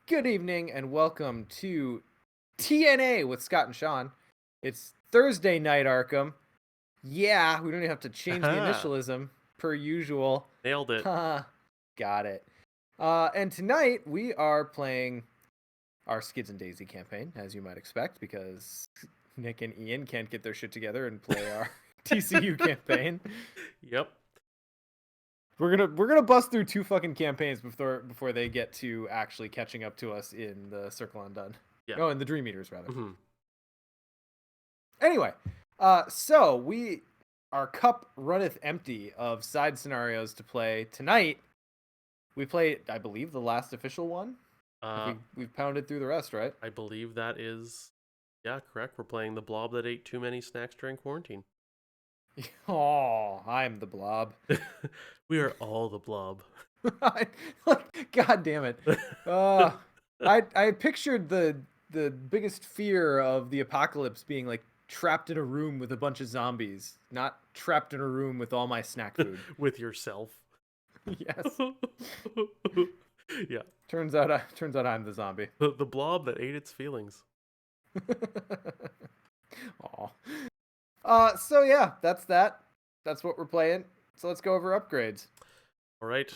Good evening and welcome to TNA with Scott and Sean. It's Thursday night, Arkham. Yeah, we don't even have to change the Aha, initialism per usual. nailed it. Got it. And tonight we are playing our Skids and Daisy campaign, as you might expect, because Nick and Ian can't get their shit together and play our TCU campaign. Yep. We're gonna bust through two fucking campaigns before they get to actually catching up to us in the Circle Undone. Yeah. No, in the Dream Eaters rather. Mm-hmm. Anyway, so our cup runneth empty of side scenarios to play tonight. We play, I believe, the last official one. We've pounded through the rest, right? I believe that is, yeah, correct. We're playing the Blob that ate too many snacks during quarantine. Oh, I'm the Blob. We are all the Blob. God damn it. I pictured the biggest fear of the apocalypse being like trapped in a room with a bunch of zombies, not trapped in a room with all my snack food. With yourself. Yes. Yeah. Turns out I'm the zombie. The Blob that ate its feelings. Aw. So yeah, that's that. That's what we're playing. So let's go over upgrades. All right.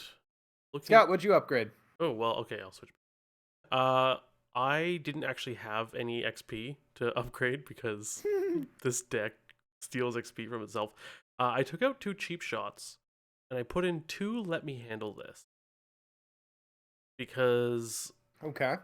Scott, what'd you upgrade? Oh, well, okay, I'll switch. I didn't actually have any XP to upgrade because this deck steals XP from itself. I took out 2 cheap shots and I put in 2 let me handle this. Because Okay.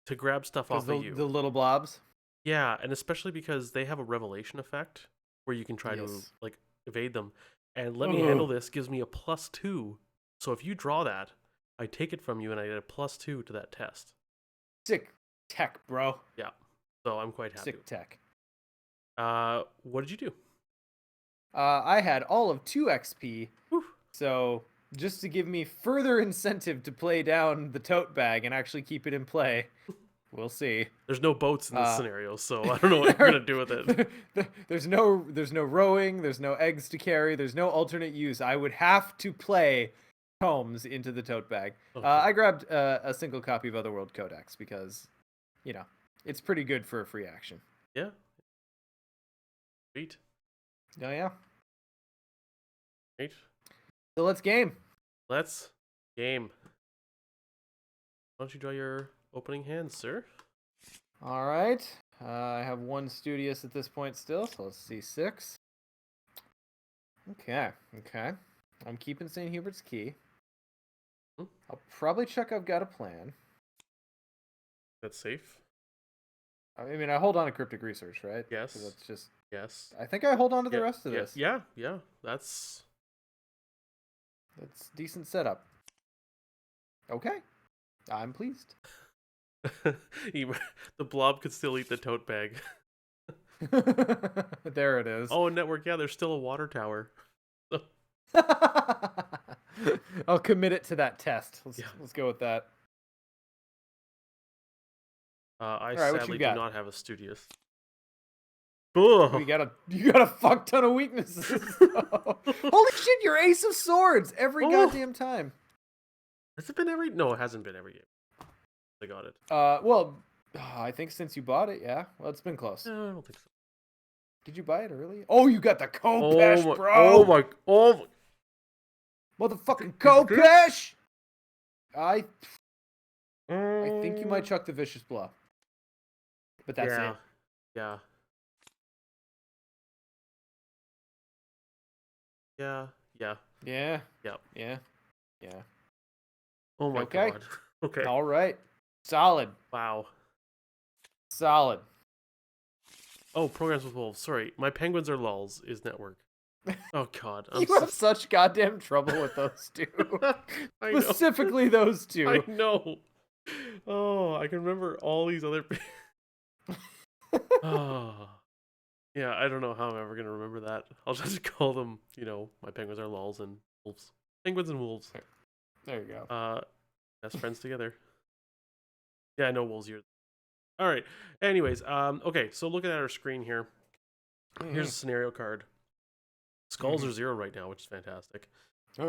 to grab stuff off of you. The little blobs? Yeah, and especially because they have a revelation effect where you can try to like evade them. And let me handle this gives me a +2. So if you draw that, I take it from you and I get a +2 to that test. Sick tech, bro. Yeah. So I'm quite happy. Sick tech. What did you do? I had all of 2 XP. Whew. So just to give me further incentive to play down the tote bag and actually keep it in play. We'll see. There's no boats in this scenario, so I don't know what you're gonna do with it. There's no rowing. There's no eggs to carry. There's no alternate use. I would have to play Combs into the tote bag. Okay. I grabbed a single copy of Otherworld Codex because, it's pretty good for a free action. Yeah. Sweet. Oh yeah. Great. So let's game. Let's game. Why don't you draw your opening hand, sir? All right. I have 1 Studious at this point still, so let's see 6. Okay. I'm keeping St. Hubert's Key. I'll probably check I've got a plan. That's safe. I mean, I hold on to Cryptic Research, right? Yes. That's just... Yes. I think I hold on to the rest of this. Yeah. That's decent setup. Okay. I'm pleased. the Blob could still eat the tote bag. There it is. Oh, network. Yeah, there's still a water tower. I'll commit it to that test. Let's go with that. I right, sadly do not have a Studious. You got a fuck ton of weaknesses. Holy shit, you're Ace of Swords every goddamn time. Has it been every? No, it hasn't been every game. I got it. Well, I think since you bought it, yeah. Well, it's been close. No, I don't think so. Did you buy it early? Oh, you got the Kopesh, bro. Oh my. Motherfucking Kopesh. I think you might chuck the Vicious Blow. But that's it. Yeah. Oh my god. Okay. All right. Solid. Wow. Solid. Oh, programs with wolves. Sorry, my penguins are lulls is network. Oh god. You have such goddamn trouble with those two. Specifically those two. I know. Oh, I can remember all these other. Oh. Yeah, I don't know how I'm ever gonna remember that. I'll just call them, my penguins are lulls and wolves. Penguins and wolves. There you go. Best friends together. Yeah, I know wolves here. All right. Anyways, okay. So looking at our screen here, here's a scenario card. Skulls are 0 right now, which is fantastic. We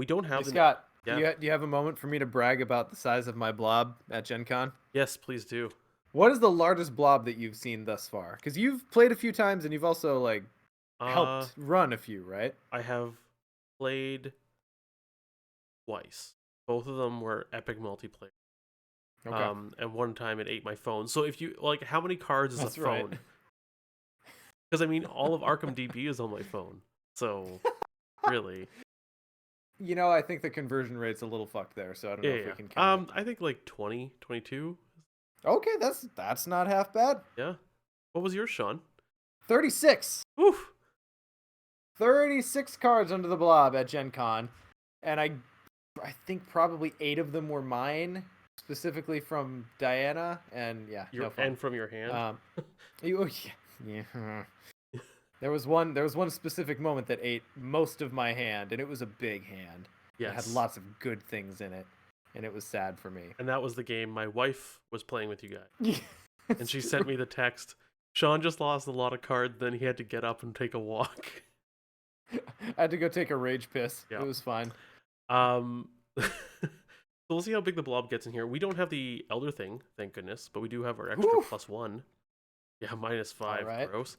don't have. Scott, Yeah. Do you have a moment for me to brag about the size of my blob at Gen Con? Yes, please do. What is the largest blob that you've seen thus far? Because you've played a few times and you've also like Uh, helped run a few, right? I have played twice. Both of them were epic multiplayer. Okay, And one time it ate my phone. So if you like, how many cards is a that's right. phone? Because I mean, all of Arkham DB is on my phone. So really, You know, I think the conversion rate's a little fucked there, so I don't yeah, know if we yeah. can count it. I think like 20, 22. Okay, that's not half bad. Yeah. What was yours, Sean? 36. Oof. 36 cards under the blob at Gen Con, and I think probably 8 of them were mine, specifically from Diana, and yeah, no fun. And from your hand. Oh, yeah, yeah. There was one specific moment that ate most of my hand, and it was a big hand. It had Yes. lots of good things in it, and it was sad for me. And that was the game my wife was playing with you guys. Yeah, And she sent me the text. Sean just lost a lot of cards, then he had to get up and take a walk. I had to go take a rage piss. Yeah. It was fine. So we'll see how big the blob gets in here. We don't have the elder thing, thank goodness, but we do have our extra Woof. +1. Yeah, -5. Alright. Gross.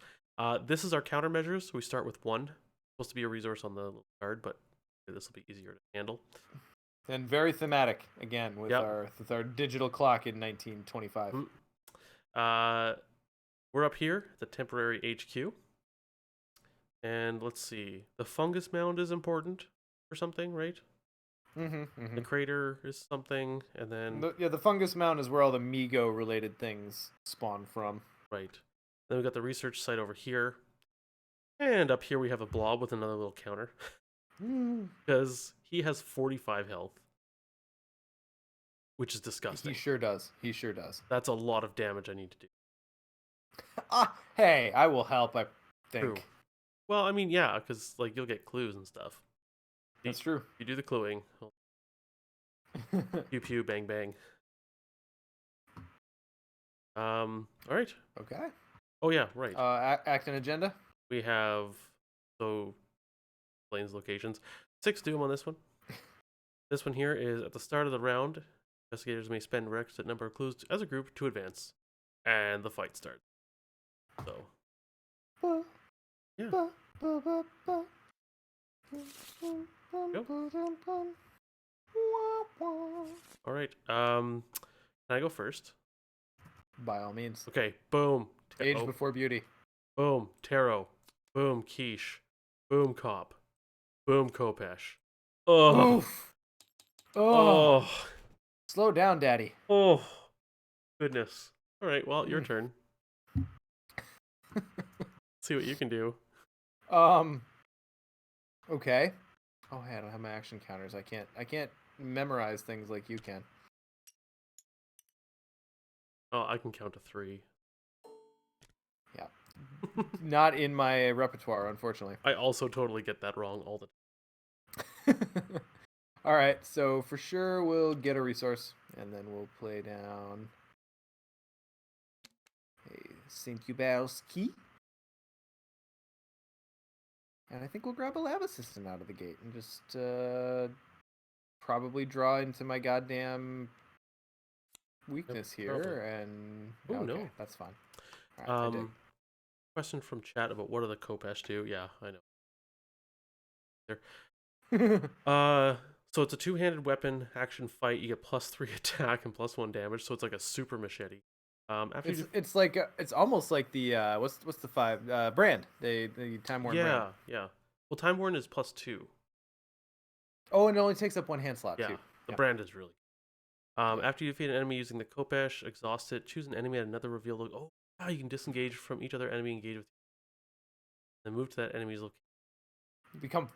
This is our countermeasures. So we start with 1. Supposed to be a resource on the little card, but this will be easier to handle. And very thematic again with Yep. our digital clock in 1925. We're up here, the temporary HQ. And let's see. The fungus mound is important or something, right? The crater is something, and then The fungus mound is where all the Migo related things spawn from. right. Then we got the research site over here. And up here we have a blob with another little counter. Because he has 45 health. Which is disgusting. He sure does. He sure does. That's a lot of damage I need to do. Hey, I will help, I think. True. Well, I mean, yeah, because like you'll get clues and stuff. That's true. You do the cluing. Pew pew, bang bang. All right. Okay. Oh yeah, right. Act and agenda. We have planes locations. 6 doom on this one. This one here is at the start of the round. Investigators may spend requisite number of clues as a group to advance, and the fight starts. So yeah. All right. Can I go first? By all means. Okay. Boom. Age before beauty. Boom. Taro. Boom. Quiche. Boom. Cop. Boom. Kopesh. Oh. Oof. Oh. Oh. Slow down, Daddy. Oh. Goodness. All right. Well, your turn. See what you can do. Okay. Oh, hey, I don't have my action counters. I can't memorize things like you can. Oh, I can count to 3. Yeah. Not in my repertoire, unfortunately. I also totally get that wrong all the time. All right, so for sure we'll get a resource, and then we'll play down a Sinkubowski. And I think we'll grab a lab assistant out of the gate and just probably draw into my goddamn weakness here. Probably. And Ooh, okay, no. that's fine. All right, Question from chat about what do the Kopesh do? Yeah, I know. I So it's a 2-handed weapon action fight. You get +3 attack and +1 damage. So it's like a super machete. After it's like it's almost like the what's the 5 brand the Time Worn brand. Yeah. Well, Time Worn is +2. Oh, and it only takes up 1 hand slot Yeah, too. the brand is really. After you defeat an enemy using the Kopesh, exhaust it. Choose an enemy at another reveal. Oh, wow! You can disengage from each other enemy engaged with. Then move to that enemy's location. You become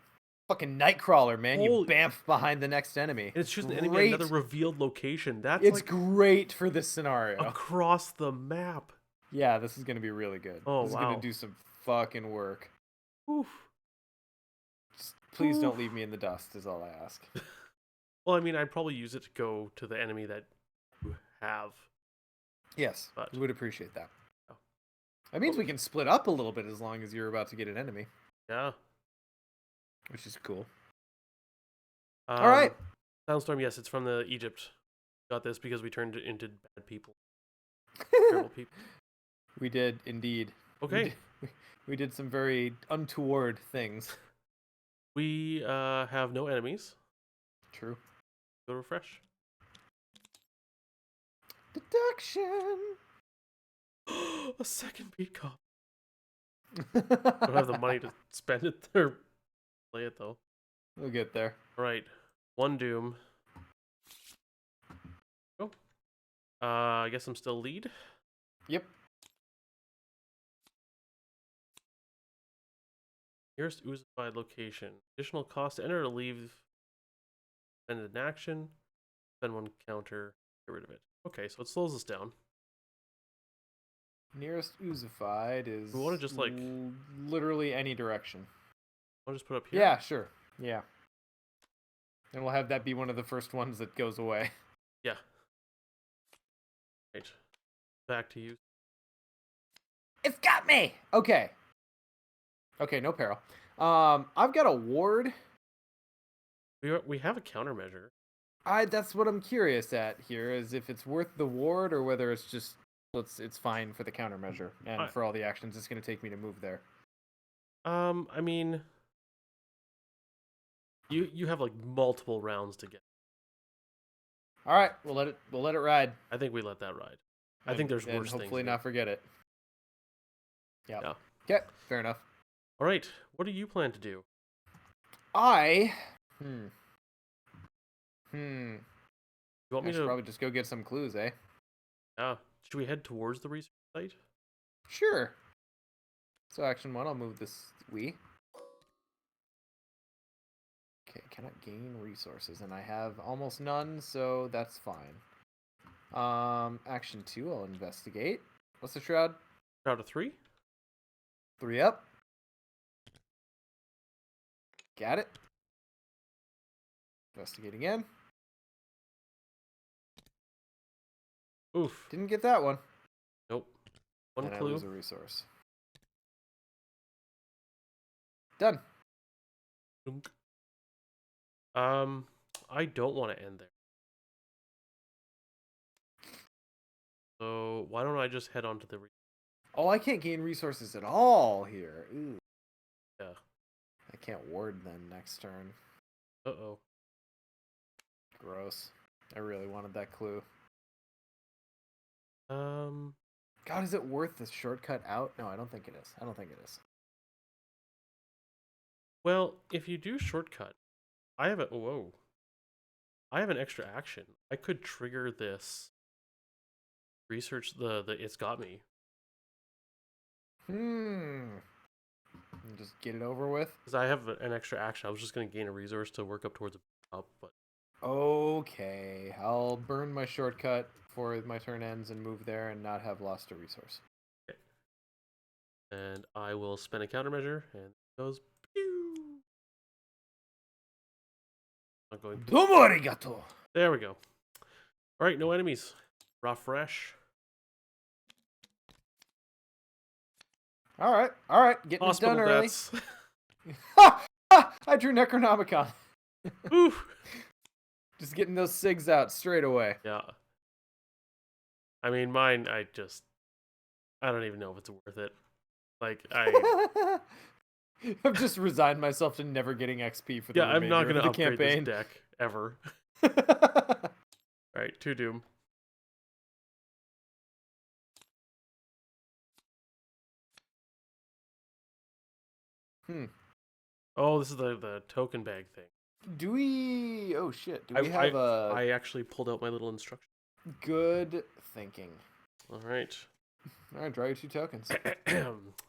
fucking Nightcrawler, man. You bamf behind the next enemy. And it's choose an enemy at another revealed location. It's like great for this scenario. Across the map. Yeah, this is gonna be really good. Oh, this is gonna do some fucking work. Oof. Just please don't leave me in the dust. Is all I ask. Well, I mean, I'd probably use it to go to the enemy that you have. Yes, but we would appreciate that. Oh. That means we can split up a little bit as long as you're about to get an enemy. Yeah. Which is cool. All right. Soundstorm, yes, it's from the Egypt. Got this because we turned it into bad people. Terrible people. We did indeed. Okay. We did some very untoward things. We have no enemies. True. Go refresh. Deduction. A second beat cop. Don't have the money to spend it or play it though. We'll get there. All right, one doom. Go. I guess I'm still lead. Yep. Nearest oozified location. Additional cost to enter or leave. Spend an action. Spend one counter. Get rid of it. Okay, so it slows us down. Nearest oozified is. We want to just like. Literally any direction. I'll just put up here. Yeah, sure. Yeah. And we'll have that be one of the first ones that goes away. Yeah. Right. Back to you. It's got me. Okay. Okay, no peril. I've got a ward. We have a countermeasure. That's what I'm curious at here, is if it's worth the ward or whether it's just it's fine for the countermeasure and for all the actions it's going to take me to move there. I mean, you have like multiple rounds to get. All right, we'll let it ride. I think we let that ride. I think there's worse things. Hopefully not forget it. Yep. Yeah. Okay, fair enough. All right, what do you plan to do? You want me I should to probably just go get some clues, eh? Yeah. Should we head towards the research site? Sure. So action 1, I'll move this Wii. Okay, cannot gain resources, and I have almost none, so that's fine. Action 2, I'll investigate. What's the shroud? Shroud of 3? 3 up. Got it. Investigate again. Oof. Didn't get that one. Nope. One and clue. I lose a resource. Done. Dunk. I don't want to end there. So why don't I just head on to the Oh, I can't gain resources at all here. Ooh. Yeah. I can't ward then next turn. Uh-oh. Gross. I really wanted that clue. God, is it worth the shortcut out? No, I don't think it is. I don't think it is. Well, if you do shortcut, I have I have an extra action. I could trigger this. Research the it's got me. And just get it over with. Because I have an extra action. I was just going to gain a resource to work up towards a up, but. Okay, I'll burn my shortcut before my turn ends and move there and not have lost a resource. Okay. And I will spend a countermeasure, and it goes. Pew! Not going. Domo arigato. There we go. All right, no enemies. Raw fresh. All right. Getting Hospital it done deaths. early. I drew Necronomicon. Oof. Just getting those SIGs out straight away. Yeah. I mean, mine, I don't even know if it's worth it. Like, I've just resigned myself to never getting XP for the I'm not remainder going to of the upgrade campaign. this deck, ever. Alright, 2 Doom. Oh, this is the token bag thing. Do we... Oh, shit. Do we have a... I actually pulled out my little instruction. Good thinking. Alright. Alright, draw your 2 tokens.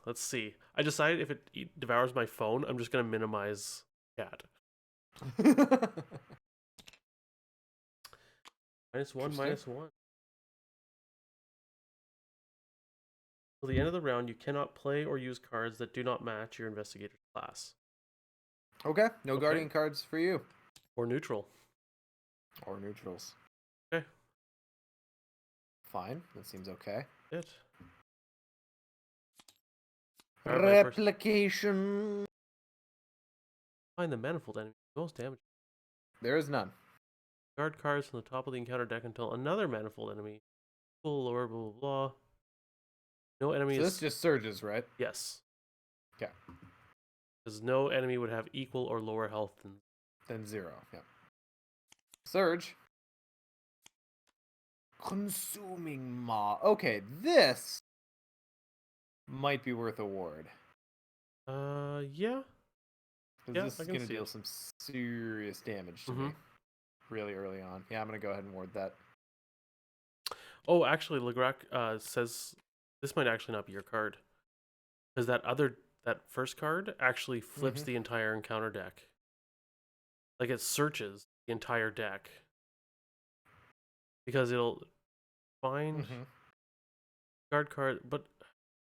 Let's see. I decided if it devours my phone, I'm just going to minimize cat. -1, -1. Till the end of the round, you cannot play or use cards that do not match your investigator's class. Okay, no guardian cards for you. Or neutral. Or neutrals. Okay. Fine, that seems okay. It. Replication. Find the manifold enemy most damage. There is none. Discard cards from the top of the encounter deck until another manifold enemy. Full lower, blah, blah, blah. No enemy So is... this just surges, right? Yes. Okay. Because no enemy would have equal or lower health than... Then 0. Yeah. Surge. Consuming Maw. Okay, this might be worth a ward. Yeah. Because Yeah, this I is can going to see deal it. some serious damage to me really early on. Yeah, I'm going to go ahead and ward that. Oh, actually, Legrak says this might actually not be your card. Because that first card actually flips the entire encounter deck. Like, it searches the entire deck. Because it'll find guard card, but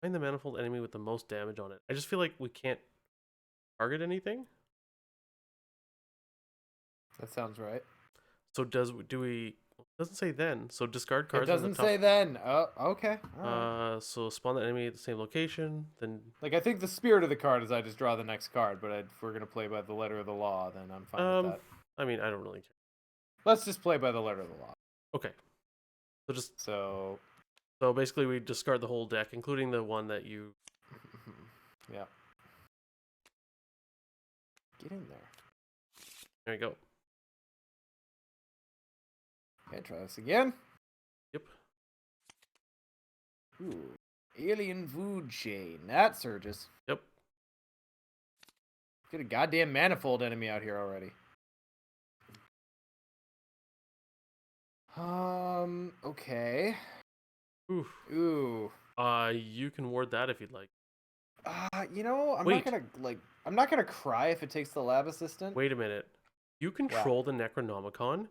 find the manifold enemy with the most damage on it. I just feel like we can't target anything. That sounds right. So do we? It doesn't say then. So discard It cards on the doesn't top. say then. Oh, okay. All right. So spawn the enemy at the same location. Then Like, I think the spirit of the card is I just draw the next card, but if we're going to play by the letter of the law, then I'm fine with that. I mean, I don't really care. Let's just play by the letter of the law. Okay. So basically, we discard the whole deck, including the one that you. Yeah. Get in there. There you go. Okay, try this again. Yep. Ooh. Alien food chain. That surges. Yep. Get a goddamn manifold enemy out here already. Okay. Oof. Ooh. You can ward that if you'd like. You know, Wait. I'm not gonna cry if it takes the lab assistant. Wait a minute. You control the Necronomicon?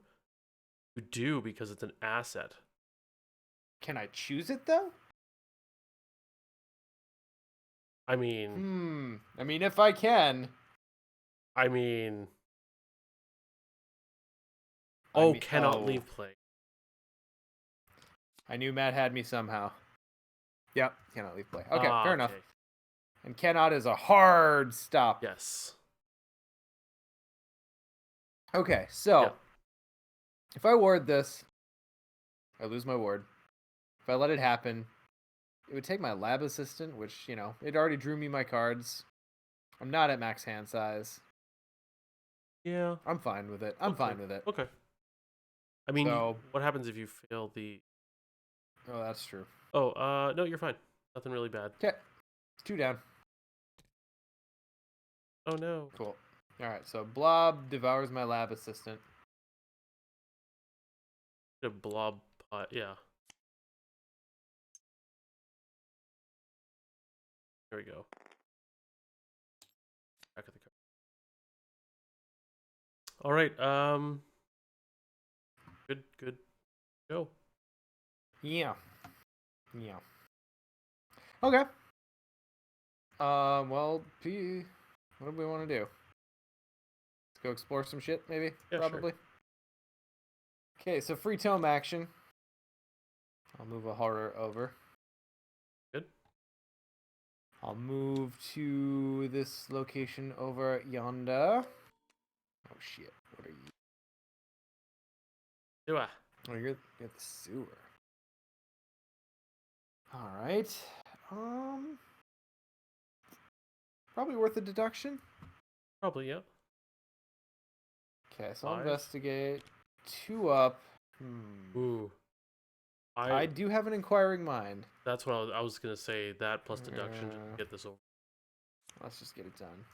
You do, because it's an asset. Can I choose it though? I mean... I mean, if I can. Cannot leave play. I knew Matt had me somehow. Yep, cannot leave play. Okay, fair enough. And cannot is a hard stop. Yes. Okay, so if I ward this, I lose my ward. If I let it happen, it would take my lab assistant, which, you know, it already drew me my cards. I'm not at max hand size. Yeah. I'm fine with it. I'm fine with it. Okay. I mean, what happens if you fail the... Oh, that's true. Oh, no, you're fine. Nothing really bad. Okay. 2 down. Oh, no. Cool. Alright, so Blob devours my lab assistant. A blob pot, yeah. There we go. Back of the card. All right. Good. Go. Yeah. Okay. Well, what do we want to do? Let's go explore some shit, maybe? Yeah, probably. Sure. Okay, so free tome action. I'll move a horror over. Good. I'll move to this location over yonder. Oh shit! What are you? Sewer. Oh, you're the sewer. All right. Probably worth a deduction. Probably, yeah. Okay, so 5. I'll investigate. 2 up. Ooh. I do have an inquiring mind. That's what I was gonna say. That plus deduction to get this over. Let's just get it done.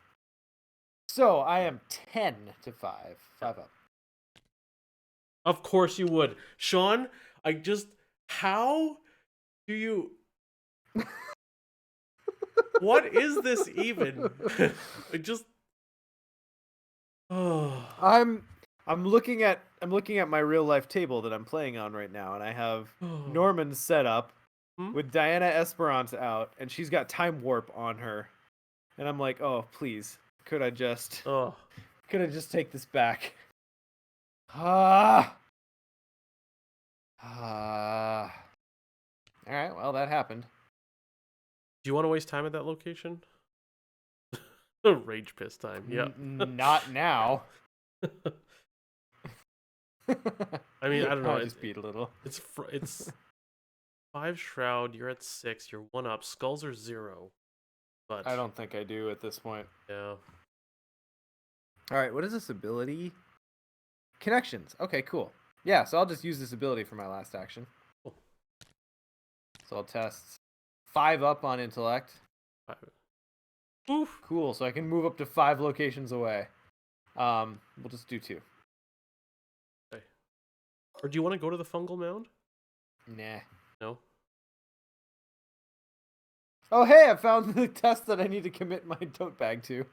So I am 10 to 5. 5 up. Of course you would, Sean. How do you? What is this even? Oh. I'm looking at my real life table that I'm playing on right now, and I have Norman set up with Diana Esperance out, and she's got time warp on her, and I'm like, oh please, could I just take this back? All right, well that happened. Do you want to waste time at that location? Rage piss time. Yeah. Not now. I mean, I don't know. I just beat a little. It's 5 shroud. You're at 6. You're 1 up. Skulls are 0. But I don't think I do at this point. yeah. All right, what is this ability? Connections. Okay, cool. Yeah, so I'll just use this ability for my last action. Cool. So I'll test 5 up on intellect. 5. Oof. Cool, so I can move up to 5 locations away. We'll just do 2. Okay. Or do you want to go to the fungal mound? Nah. No. Oh, hey, I found the test that I need to commit my tote bag to.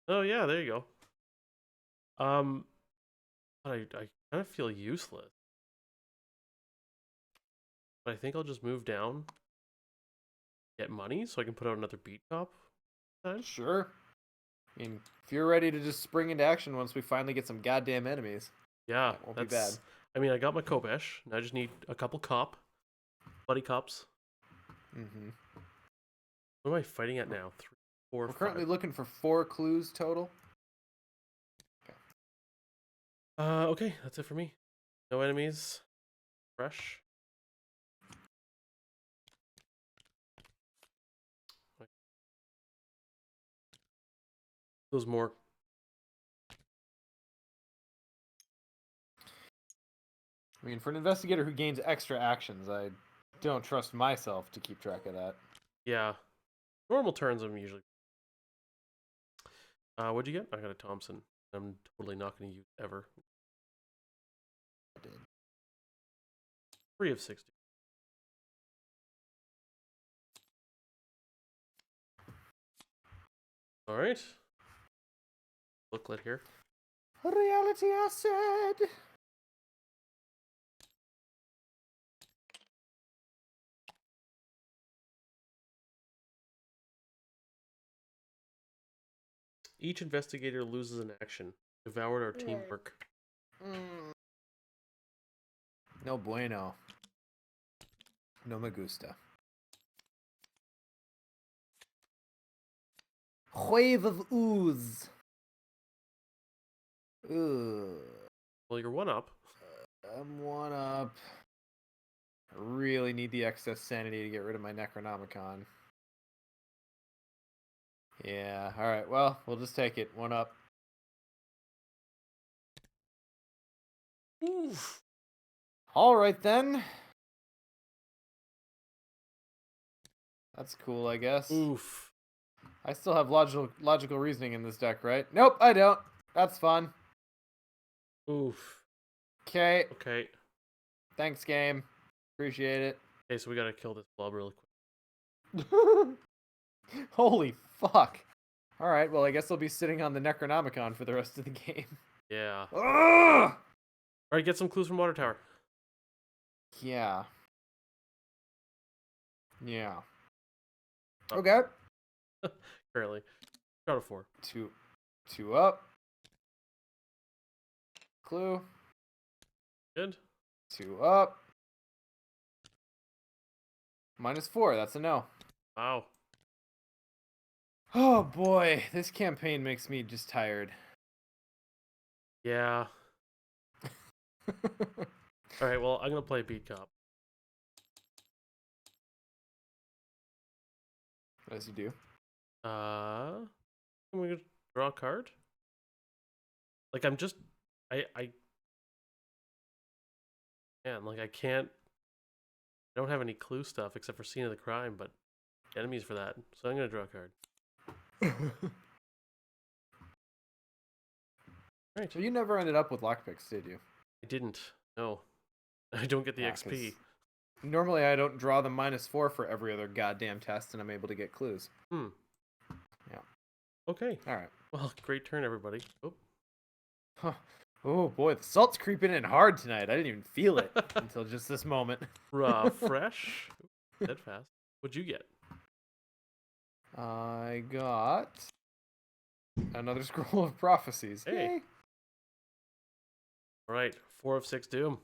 Oh yeah, there you go. But I kind of feel useless. But I think I'll just move down, get money, so I can put out another beat cop. Sure. I mean, if you're ready to just spring into action once we finally get some goddamn enemies, Yeah, that won't be bad. I mean, I got my Kobesh. Now I just need a couple buddy cops. Mm-hmm. What am I fighting at now? 3, 4, We're 5. currently looking for 4 clues total. Okay, that's it for me. No enemies. Fresh. Those more. I mean, for an investigator who gains extra actions, I don't trust myself to keep track of that. Yeah. Normal turns I'm usually. What'd you get? I got a Thompson. I'm totally not going to use ever. I did. 3 of 60. All right. Booklet here. Reality acid. Each investigator loses an action. Devoured our teamwork. No bueno. No me gusta. Wave of ooze. Ugh. Well, you're 1 up. I'm 1 up. I really need the excess sanity to get rid of my Necronomicon. Yeah, alright, well, we'll just take it. 1 up. Oof. Alright then. That's cool, I guess. Oof. I still have logical reasoning in this deck, right? Nope, I don't. That's fun. Oof. Okay. Okay. Thanks, game. Appreciate it. Okay, so we gotta kill this blob really quick. Holy fuck. Alright, well, I guess I'll be sitting on the Necronomicon for the rest of the game. Yeah. Ugh! Alright, get some clues from Water Tower. Yeah. Yeah. Oh. Okay. Apparently. Shot a 4. 2 up. Clue. Good. 2 up. -4. That's a no. Wow. Oh boy, this campaign makes me just tired. Yeah. Alright, well, I'm gonna play Beat Cop. As you do. I'm gonna draw a card. Like, I'm just... Man, like, I can't... I don't have any clue stuff except for scene of the crime, but enemies for that. So I'm gonna draw a card. Right. So you never ended up with lockpicks, did you? I didn't. No. I don't get the Yeah, XP. 'cause normally I don't draw the -4 for every other goddamn test, and I'm able to get clues. Hmm. Yeah. Okay. Alright. Well, great turn, everybody. Oh. Huh. Oh boy, the salt's creeping in hard tonight. I didn't even feel it until just this moment. Raw, fresh. Dead fast. What'd you get? I got another scroll of prophecies. Hey. Yay. All right, 4 of 6 doom.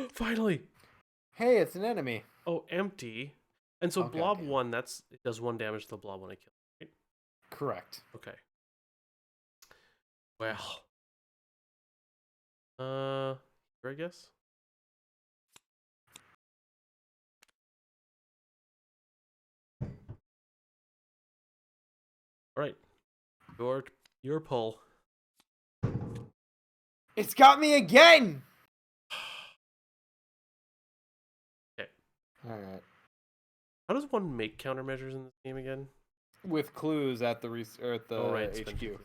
Finally. Hey, it's an enemy. Oh, empty. And so Okay, Blob okay. 1, it does 1 damage to the Blob when I kill it, right? Correct. Okay. Well, here I guess. All right, your pull. It's got me again. Okay. All right. How does one make countermeasures in this game again? With clues at the or at the Oh, right, spend HQ.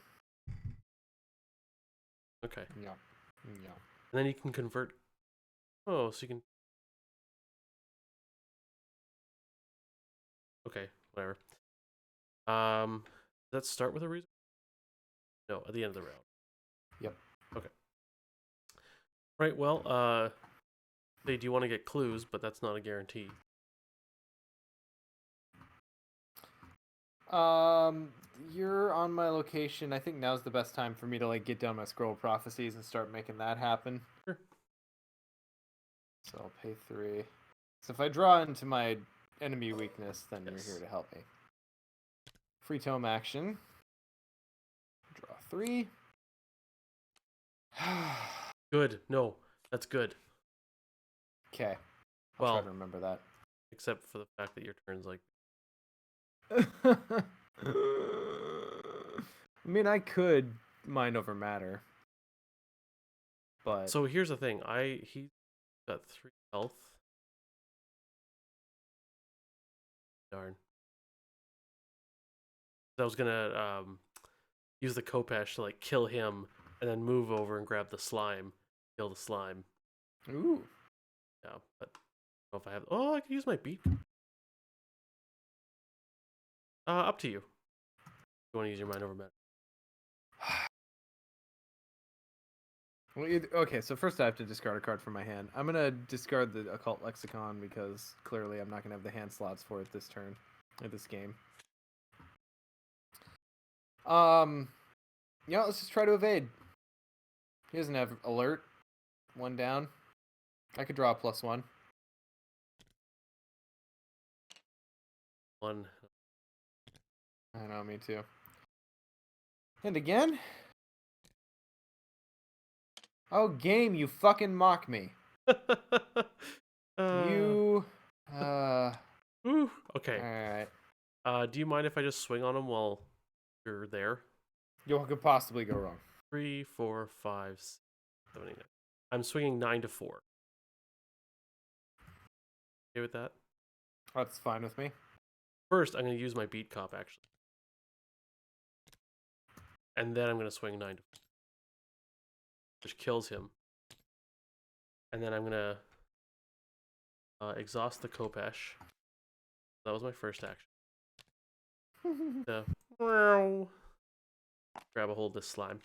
Okay. Yeah. Yeah. And then you can convert. Oh, so you can. Okay, whatever. Let's start with a reason. No, at the end of the round. Yep. Okay. Right. Well, say, do you want to get clues? But that's not a guarantee. You're on my location. I think now's the best time for me to like get down my scroll of prophecies and start making that happen. Sure. So I'll pay 3. So if I draw into my enemy weakness, then Yes. you're here to help me. Free tome action. Draw 3. Good. No, that's good. Okay. I'll Well, try to remember that. except for the fact that your turn's like. I mean, I could mind over matter. But So here's the thing. He got 3 health. Darn. I was gonna use the Kopesh to like kill him and then move over and grab the slime, kill the slime. ooh. Yeah, but I don't know if I have. Oh, I could use my beak. Up to you. You want to use your mind over matter? Well, okay, so first I have to discard a card from my hand. I'm gonna discard the Occult Lexicon because clearly I'm not gonna have the hand slots for it this turn, or this game. Yeah, let's just try to evade. He doesn't have alert. 1 down. I could draw a +1. 1. I know, me too. And again? Oh, game, you fucking mock me. You, Ooh, okay. alright. Do you mind if I just swing on him while you're there? What could possibly go wrong? 3, 4, 5, 6, 7, 8, 9. I'm swinging 9 to 4. Okay with that? That's fine with me. First, I'm going to use my beat cop, actually. And then I'm going to swing 9 to 4, which kills him. And then I'm going to exhaust the Kopesh. That was my first action. Grab a hold of this slime.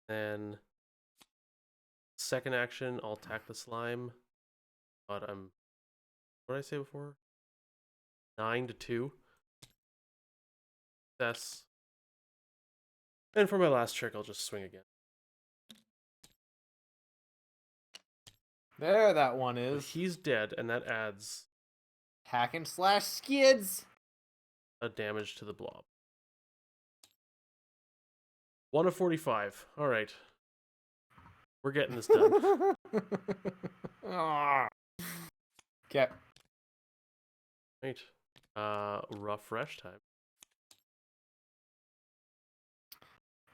Then, second action, I'll attack the slime. But what did I say before? 9 to 2. Success. And for my last trick, I'll just swing again. There that one But is. he's dead, and that adds Hack and slash skids. a damage to the blob. 1 of 45. All right. We're getting this done. Okay. Right. Rough rush time.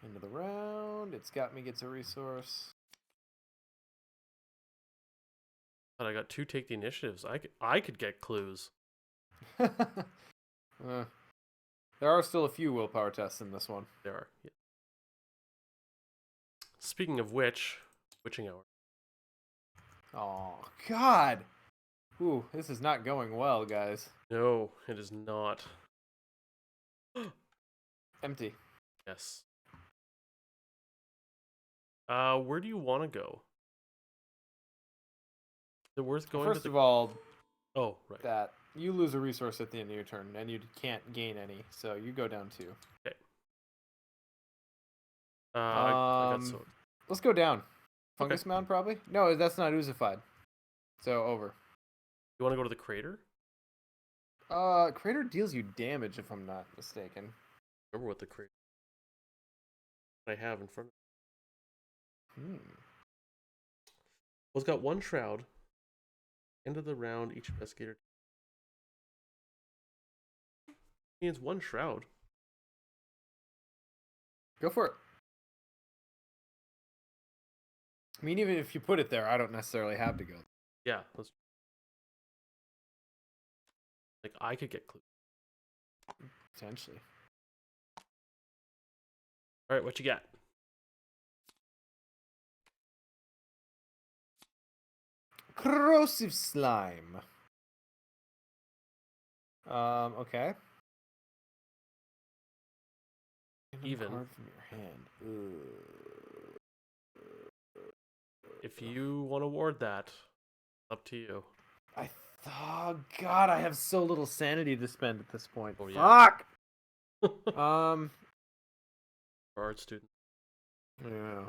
End of the round. It's got me, gets a resource. But I got 2 take the initiatives. I could get clues. There are still a few willpower tests in this one. There are. Yeah. Speaking of which, witching hour. Oh, God. Ooh, this is not going well, guys. No, it is not. Empty. Yes. Where do you want to go? Is it worth going First to of all, Oh, right. that you lose a resource at the end of your turn, and you can't gain any, so you go down 2. Okay. I got so. Let's go down. Okay. Fungus Mound, probably? No, that's not Oozified. So, over. You want to go to the crater? Crater deals you damage, if I'm not mistaken. remember what the crate I have in front of me. Well, it's got one shroud. End of the round, each investigator means one shroud. Go for it. I mean, even if you put it there, I don't necessarily have to go. Yeah, like I could get clues. Potentially. All right, what you got? Corrosive slime. Okay. Even. Card from your hand. If you want to ward that, up to you. Oh God, I have so little sanity to spend at this point. Oh, yeah. Fuck. For art student. Yeah.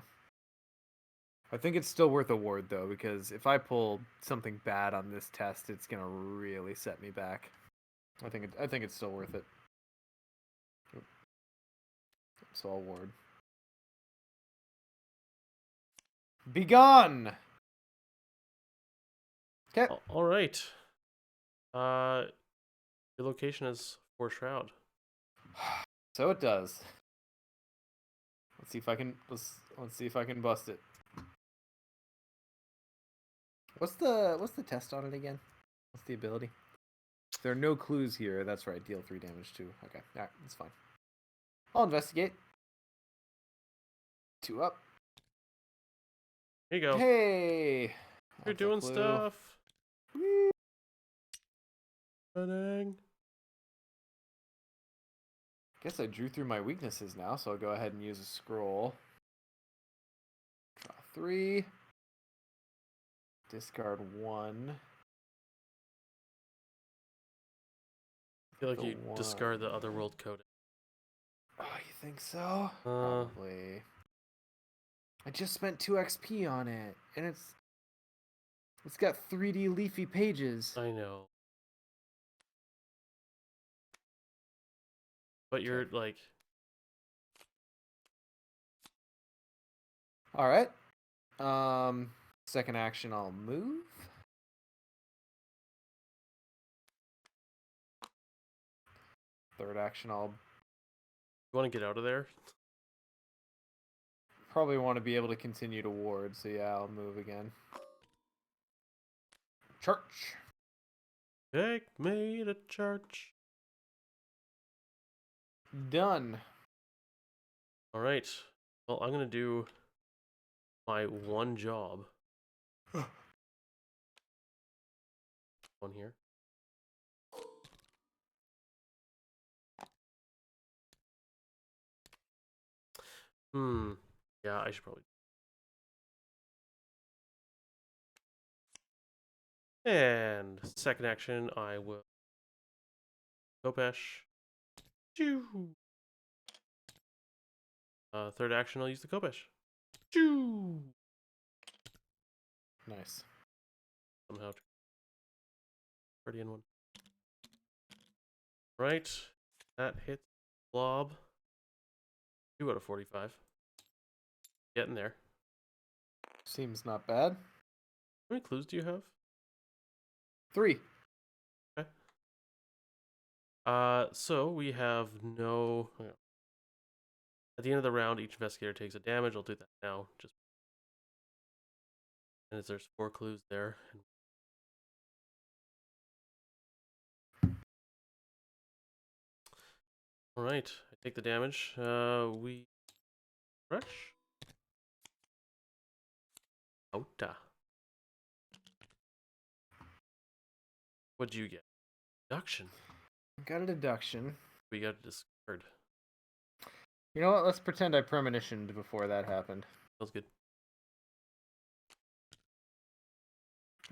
I think it's still worth a ward though, because if I pull something bad on this test, it's gonna really set me back. I think it's still worth it. So I'll ward. Begone. Okay. All right. Your location is 4 shroud. So it does. Let's see if I can bust it. What's the test on it again? What's the ability? There are no clues here. That's right. Deal 3 damage too. Okay. All right. That's fine. I'll investigate. 2 up. Here you go. Hey. You're doing stuff. Running. Guess I drew through my weaknesses now, so I'll go ahead and use a scroll. Draw 3. Discard 1. I feel like you discard the Otherworld code. Oh, you think so? Probably. I just spent 2 XP on it, and it's got 3D leafy pages. I know. But you're like... Alright. Second action, I'll move. Third action, I'll... You want to get out of there? Probably want to be able to continue to ward, so yeah, I'll move again. Church. Take me to church. Done. All right. Well, I'm going to do my one job. One here. Yeah, I should probably. And second action, I will. Kopesh. Third action, I'll use the Kopesh. Nice. Somehow. Already in one. Right. That hits Blob. 2 out of 45. Getting there. Seems not bad. How many clues do you have? 3. Okay. So we have no... At the end of the round, each investigator takes a damage. I'll do that now. Just and there's 4 clues there. All right, I take the damage. We rush. Outa. What'd you get? Deduction. Got a deduction. We got a discard. You know what? Let's pretend I premonitioned before that happened. Sounds good.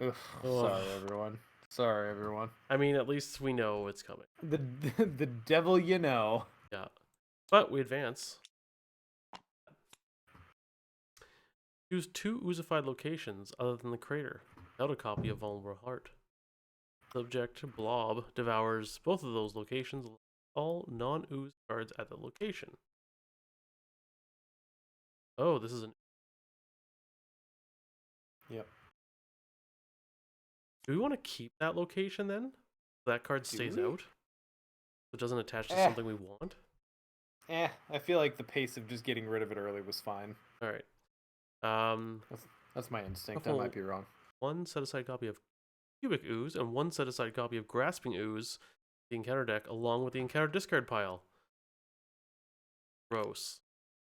Ugh, sorry, everyone. Sorry, everyone. I mean, at least we know it's coming. The devil you know. Yeah. But we advance. Choose 2 oozified locations other than the crater. Without a copy of Vulnerable Heart. Subject Blob devours both of those locations all non-ooze cards at the location. Oh, this is an... Yep. Do we want to keep that location then? That card stays out? It doesn't attach to something we want? I feel like the pace of just getting rid of it early was fine. Alright. That's my instinct. I Shuffle might be wrong. one set-aside copy of Cubic Ooze and one set-aside copy of Grasping Ooze, the encounter deck, along with the encounter discard pile. Gross.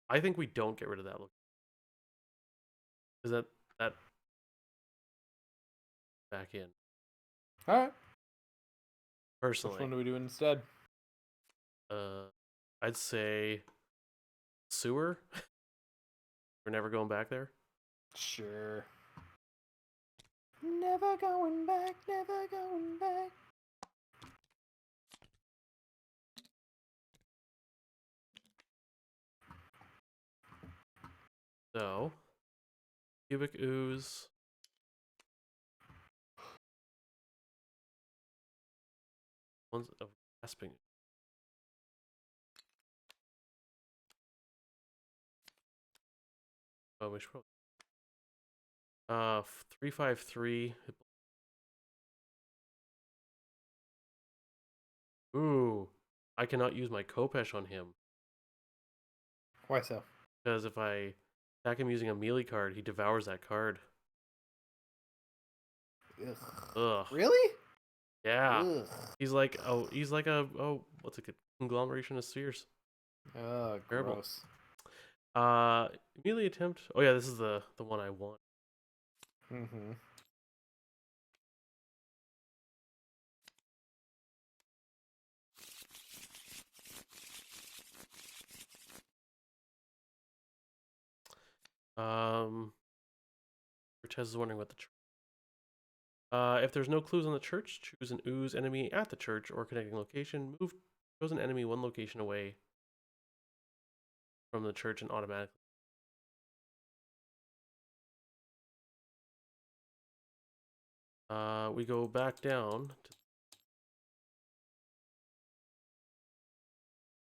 I think we don't get rid of that. Is that back in? Alright. Personally. Which one do we do instead? I'd say sewer. We're never going back there. Sure. Never going back, never going back. So, Cubic Ooze. One's of Grasping. Oh, we should probably... 3/5/3. Ooh, I cannot use my Kopesh on him. Why so? Because if I attack him using a melee card, he devours that card. Ugh. Ugh. Really? Yeah. Ugh. He's like what's it? Conglomeration of spheres. Terrible. Gross. Melee attempt. Oh yeah, this is the one I want. Mm-hmm. Cortez is wondering what the church. If there's no clues on the church, choose an ooze enemy at the church or connecting location. Move chosen enemy one location away from the church and automatically. We go back down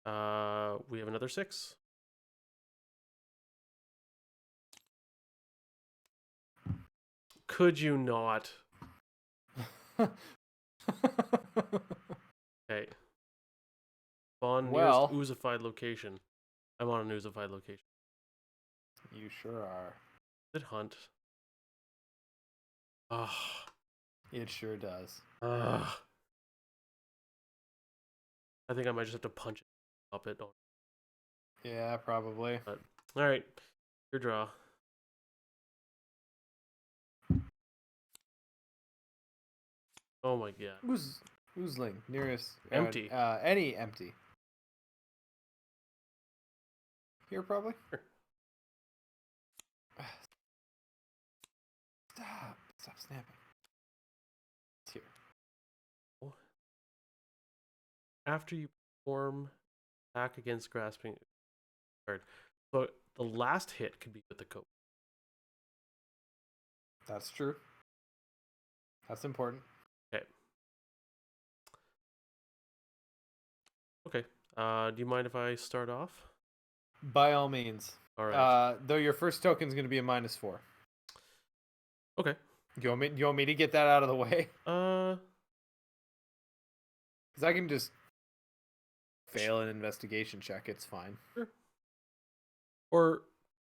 to, we have another 6. Could you not? Okay. Spawn nearest oozified location. I'm on an oozified location. You sure are. Did hunt. Ugh. It sure does. Ugh. I think I might just have to punch it up it. Yeah, probably. But all right, your draw. Oh my god. Oozling nearest Empty. Any empty. Here probably. Sure. Stop snapping. It's here. After you perform attack against grasping card, so the last hit could be with the coat. That's true. That's important. Okay. Okay. Do you mind if I start off? By all means. All right. Though your first token is going to be a -4. Okay. Do you want me to get that out of the way? Sure. Because I can just fail an investigation check. It's fine. Sure. Or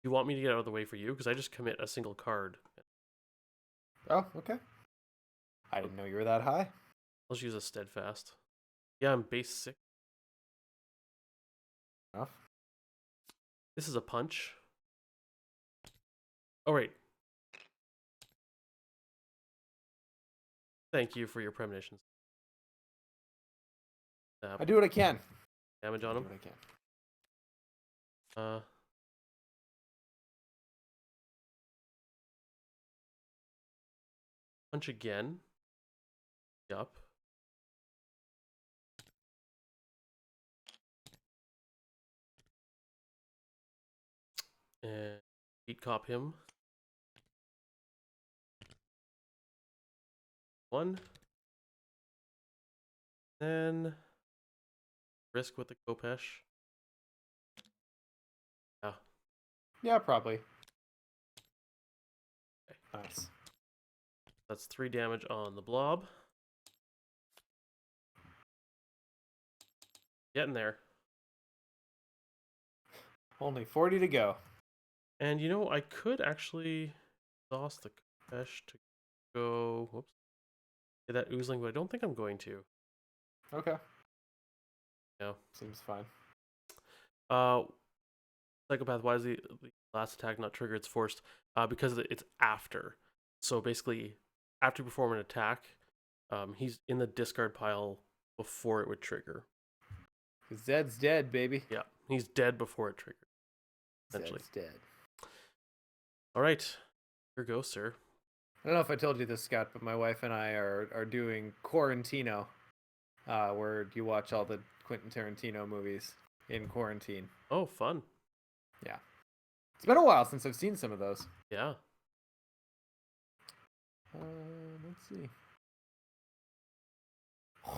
you want me to get out of the way for you? Because I just commit a single card. Oh, okay. I didn't know you were that high. Let's use a steadfast. Yeah, I'm base 6. Enough. This is a punch. Oh, wait. Thank you for your premonitions. I do what I can. Damage on him. I do what I can. Punch again. Yup. And beat cop him. 1. Then risk with the Kopesh. Yeah. Yeah, probably. Okay. Nice. That's 3 damage on the Blob. Getting there. Only 40 to go. And I could actually exhaust the Kopesh to go. Whoops. Get that oozling, but I don't think I'm going to. Okay. Yeah. Seems fine. Psychopath, why is the last attack not trigger? It's forced because it's after. So basically, after you perform an attack, he's in the discard pile before it would trigger. Because Zed's dead, baby. Yeah, he's dead before it triggers. Essentially. Zed's dead. All right, here goes, sir. I don't know if I told you this, Scott, but my wife and I are doing Quarantino, where you watch all the Quentin Tarantino movies in quarantine. Oh, fun. Yeah. It's been a while since I've seen some of those. Yeah. Let's see.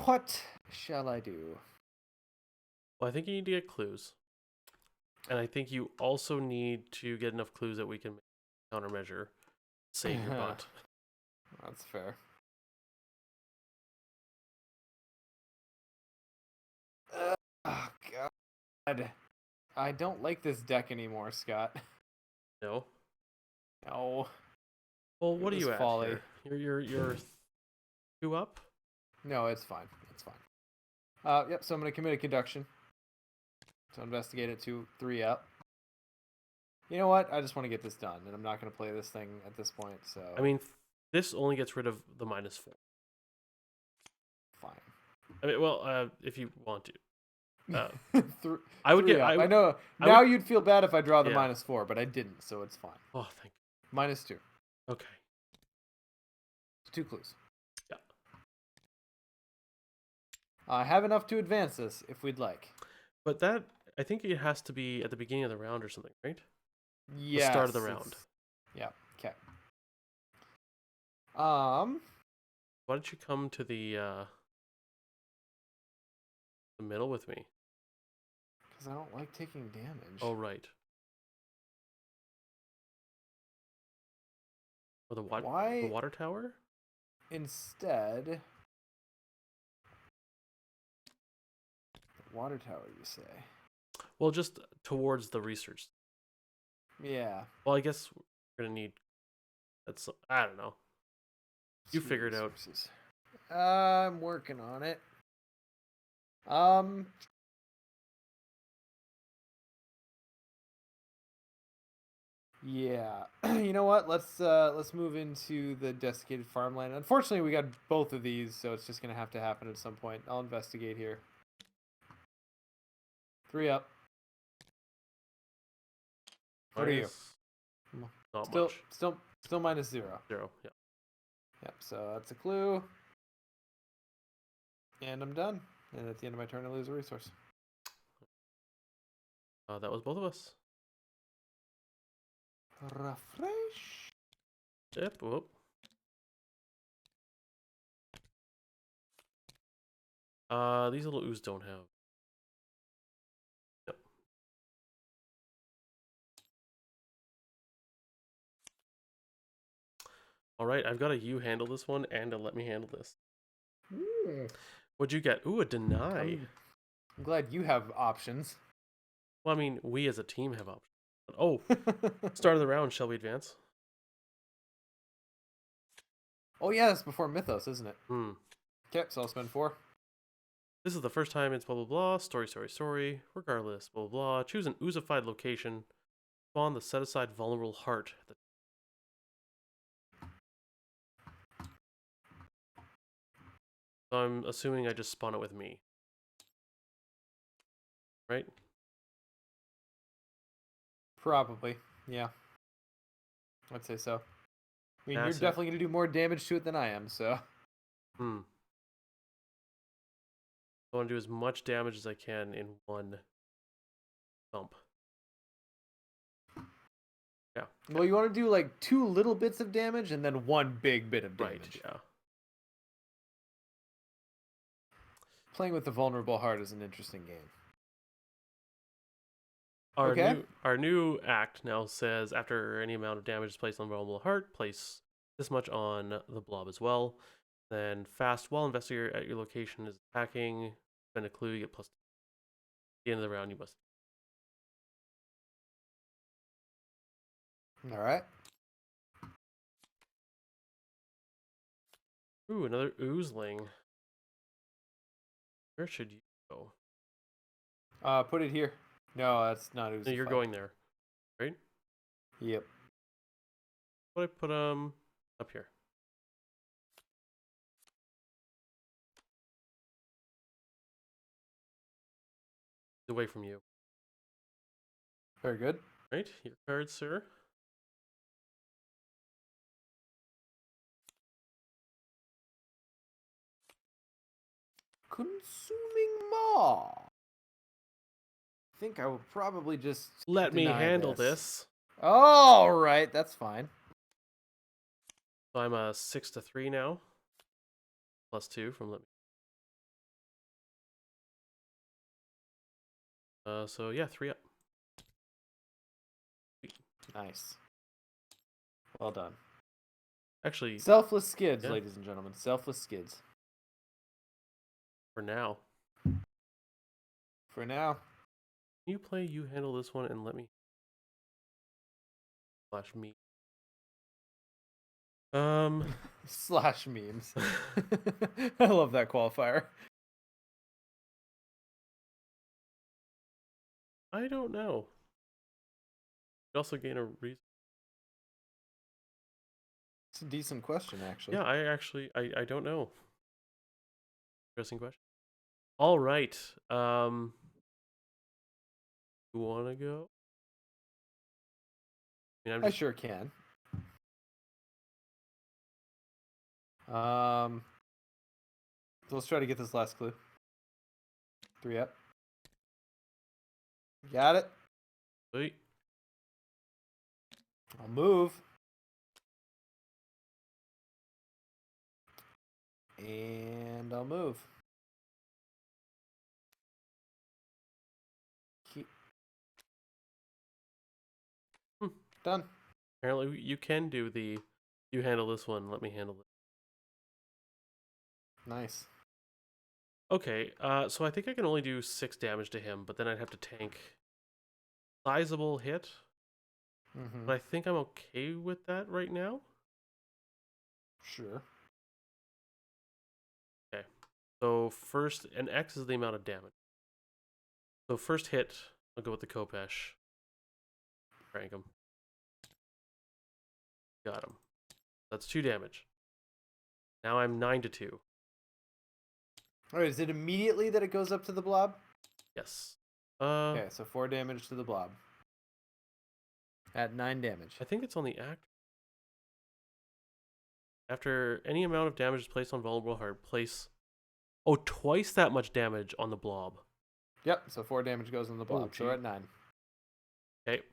What shall I do? Well, I think you need to get clues. And I think you also need to get enough clues that we can make a countermeasure. Save your butt. That's fair. Oh, God. I don't like this deck anymore, Scott. No? No. Well, what are This you at folly. here? You're 2 up? No, it's fine. It's fine. Yep, so I'm going to commit a conduction. So investigate it to 3 up. You know what? I just want to get this done, and I'm not going to play this thing at this point, so... I mean, this only gets rid of the -4. Fine. I mean, well, if you want to. I would get. I know. Now you'd feel bad if I draw the -4, but I didn't, so it's fine. Oh, thank you. -2. Okay. 2 clues. Yeah. I have enough to advance this if we'd like. But that, I think it has to be at the beginning of the round or something, right? Yes. The start of the round. Yeah. Okay. Why don't you come to the middle with me? Because I don't like taking damage. Oh, right. Or the water tower? Instead, the water tower, you say? Well, just towards the research. Yeah. Well, I guess we're gonna need. I don't know. You figure it out. I'm working on it. Yeah. You know what? Let's move into the desiccated farmland. Unfortunately, we got both of these, so it's just gonna have to happen at some point. I'll investigate here. 3 up. What are you? Not much. Still -0. 0. Yeah. Yep. So that's a clue. And I'm done. And at the end of my turn, I lose a resource. That was both of us. Refresh. Yep. Whoop. These little ooze don't have. Yep. All right, I've got a you handle this one and a let me handle this. What'd you get? Ooh, a deny. I'm glad you have options. Well, I mean, we as a team have options. Oh, start of the round. Shall we advance? Oh yeah, that's before Mythos, isn't it? Hmm. Okay, so I'll spend 4. This is the first time it's blah blah blah. Story. Regardless, blah blah blah. Choose an oozified location. Spawn the set aside vulnerable heart. So I'm assuming I just spawn it with me. Right? Probably, yeah. I'd say so. I mean, Massive. you're definitely going to do more damage to it than I am, so... I want to do as much damage as I can in one thump. Yeah. Well, you want to do like 2 little bits of damage and then 1 big bit of damage. Right, yeah. Playing with the vulnerable heart is an interesting game. Our Okay. new act now says after any amount of damage is placed on vulnerable heart, place this much on the blob as well. Then fast while investigator at your location is attacking, spend a clue, you get plus. At the end of the round, you must. All right. Ooh, another oozling. Where should you go? Put it here. No, that's not No, you're going there, right? Yep. What I put up here. Away from you. Very good. Right, your card, sir. Consuming maw. I think I will probably just Let me deny handle this. All right, that's fine. So I'm a 6-3 now. +2 from let me. So yeah, 3 up. Nice. Well done. Actually, Selfless skids, yeah. ladies and gentlemen. Selfless skids. For now. For now. Can you handle this one and let me / me. Slash memes. I love that qualifier. I don't know. You also gain a reason. It's a decent question, actually. Yeah, I don't know. Interesting question. All right. You want to go? I mean, I sure can. So let's try to get this last clue. 3 up. Got it. Wait. I'll move. And I'll move. Done. Apparently, you can do the. You handle this one. Let me handle it. Nice. Okay. So I think I can only do 6 damage to him, but then I'd have to tank sizable hit. Mm-hmm. But I think I'm okay with that right now. Sure. Okay. So first, an X is the amount of damage. So first hit, I'll go with the Kopesh. Crank him. Got him. That's 2 damage. Now I'm 9-2. Alright, is it immediately that it goes up to the blob? Yes. Okay, so 4 damage to the blob. At 9 damage. I think it's on the act. After any amount of damage is placed on vulnerable heart, place twice that much damage on the blob. Yep, so 4 damage goes on the blob. So we're at 9. Okay.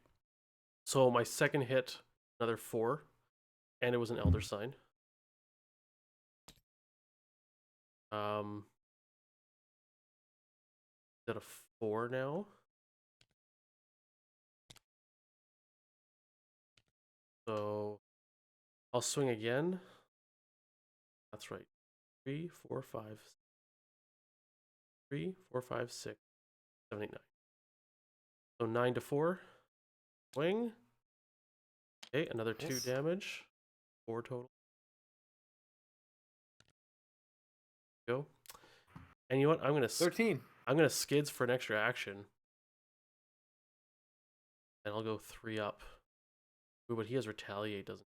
So my second hit, another 4. And it was an Elder Sign. Is that a 4 now? So I'll swing again. That's right. 3, 4, 5, 3, 4, 5, 6, 7, 8, 9. So 9-4. Swing. Okay, another 2 damage. 4 total. Go. And you know what? I'm gonna 13. I'm gonna skids for an extra action. And I'll go 3 up. Ooh, but he has retaliate, doesn't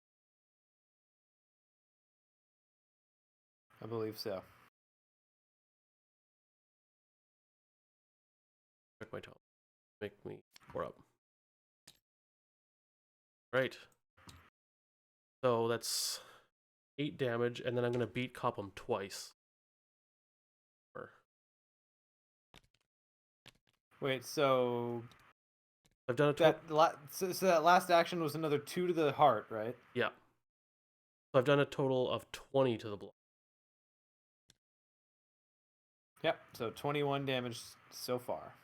he? I believe so. Check my top. Make me 4 up. Right. So that's 8 damage, and then I'm gonna beat Copham twice. Wait, so I've done a so that last action was another 2 to the heart, right? Yeah. So I've done a total of 20 to the block. Yep. So 21 damage so far.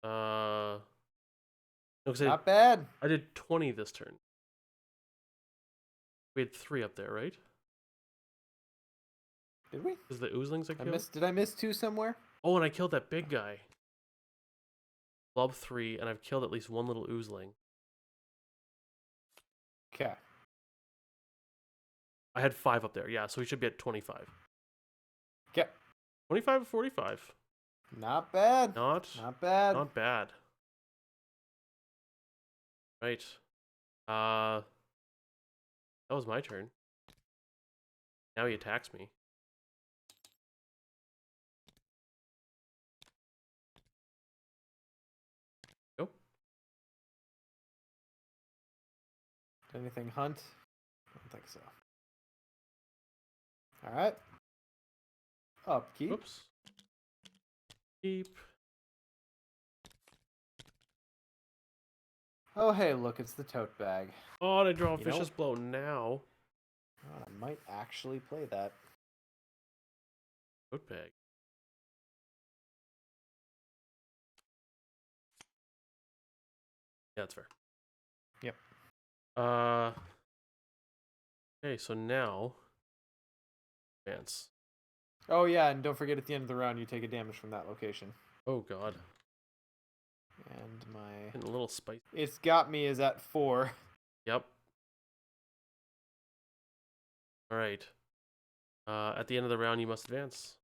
No, 'cause Not bad. I did 20 this turn. We had 3 up there, right? Did we? Is the oozlings I killed? Did I miss 2 somewhere? Oh, and I killed that big guy. Blob 3, and I've killed at least 1 little oozling. Okay. I had 5 up there, yeah, so we should be at 25. Okay. 25 or 45. Not bad. Not bad. Not bad. Right. That was my turn. Now he attacks me. Go. Anything hunt? I don't think so. All right. Upkeep. Oops. Keep. Oh, hey, look, it's the tote bag. Oh, and I draw a You know- vicious blow now. Oh, I might actually play that. Tote bag. Yeah, that's fair. Yep. Okay, so now advance. Oh, yeah, and don't forget at the end of the round, you take a damage from that location. Oh god. And my... And a little spice. It's got me is at 4. Yep. Alright. At the end of the round, you must advance.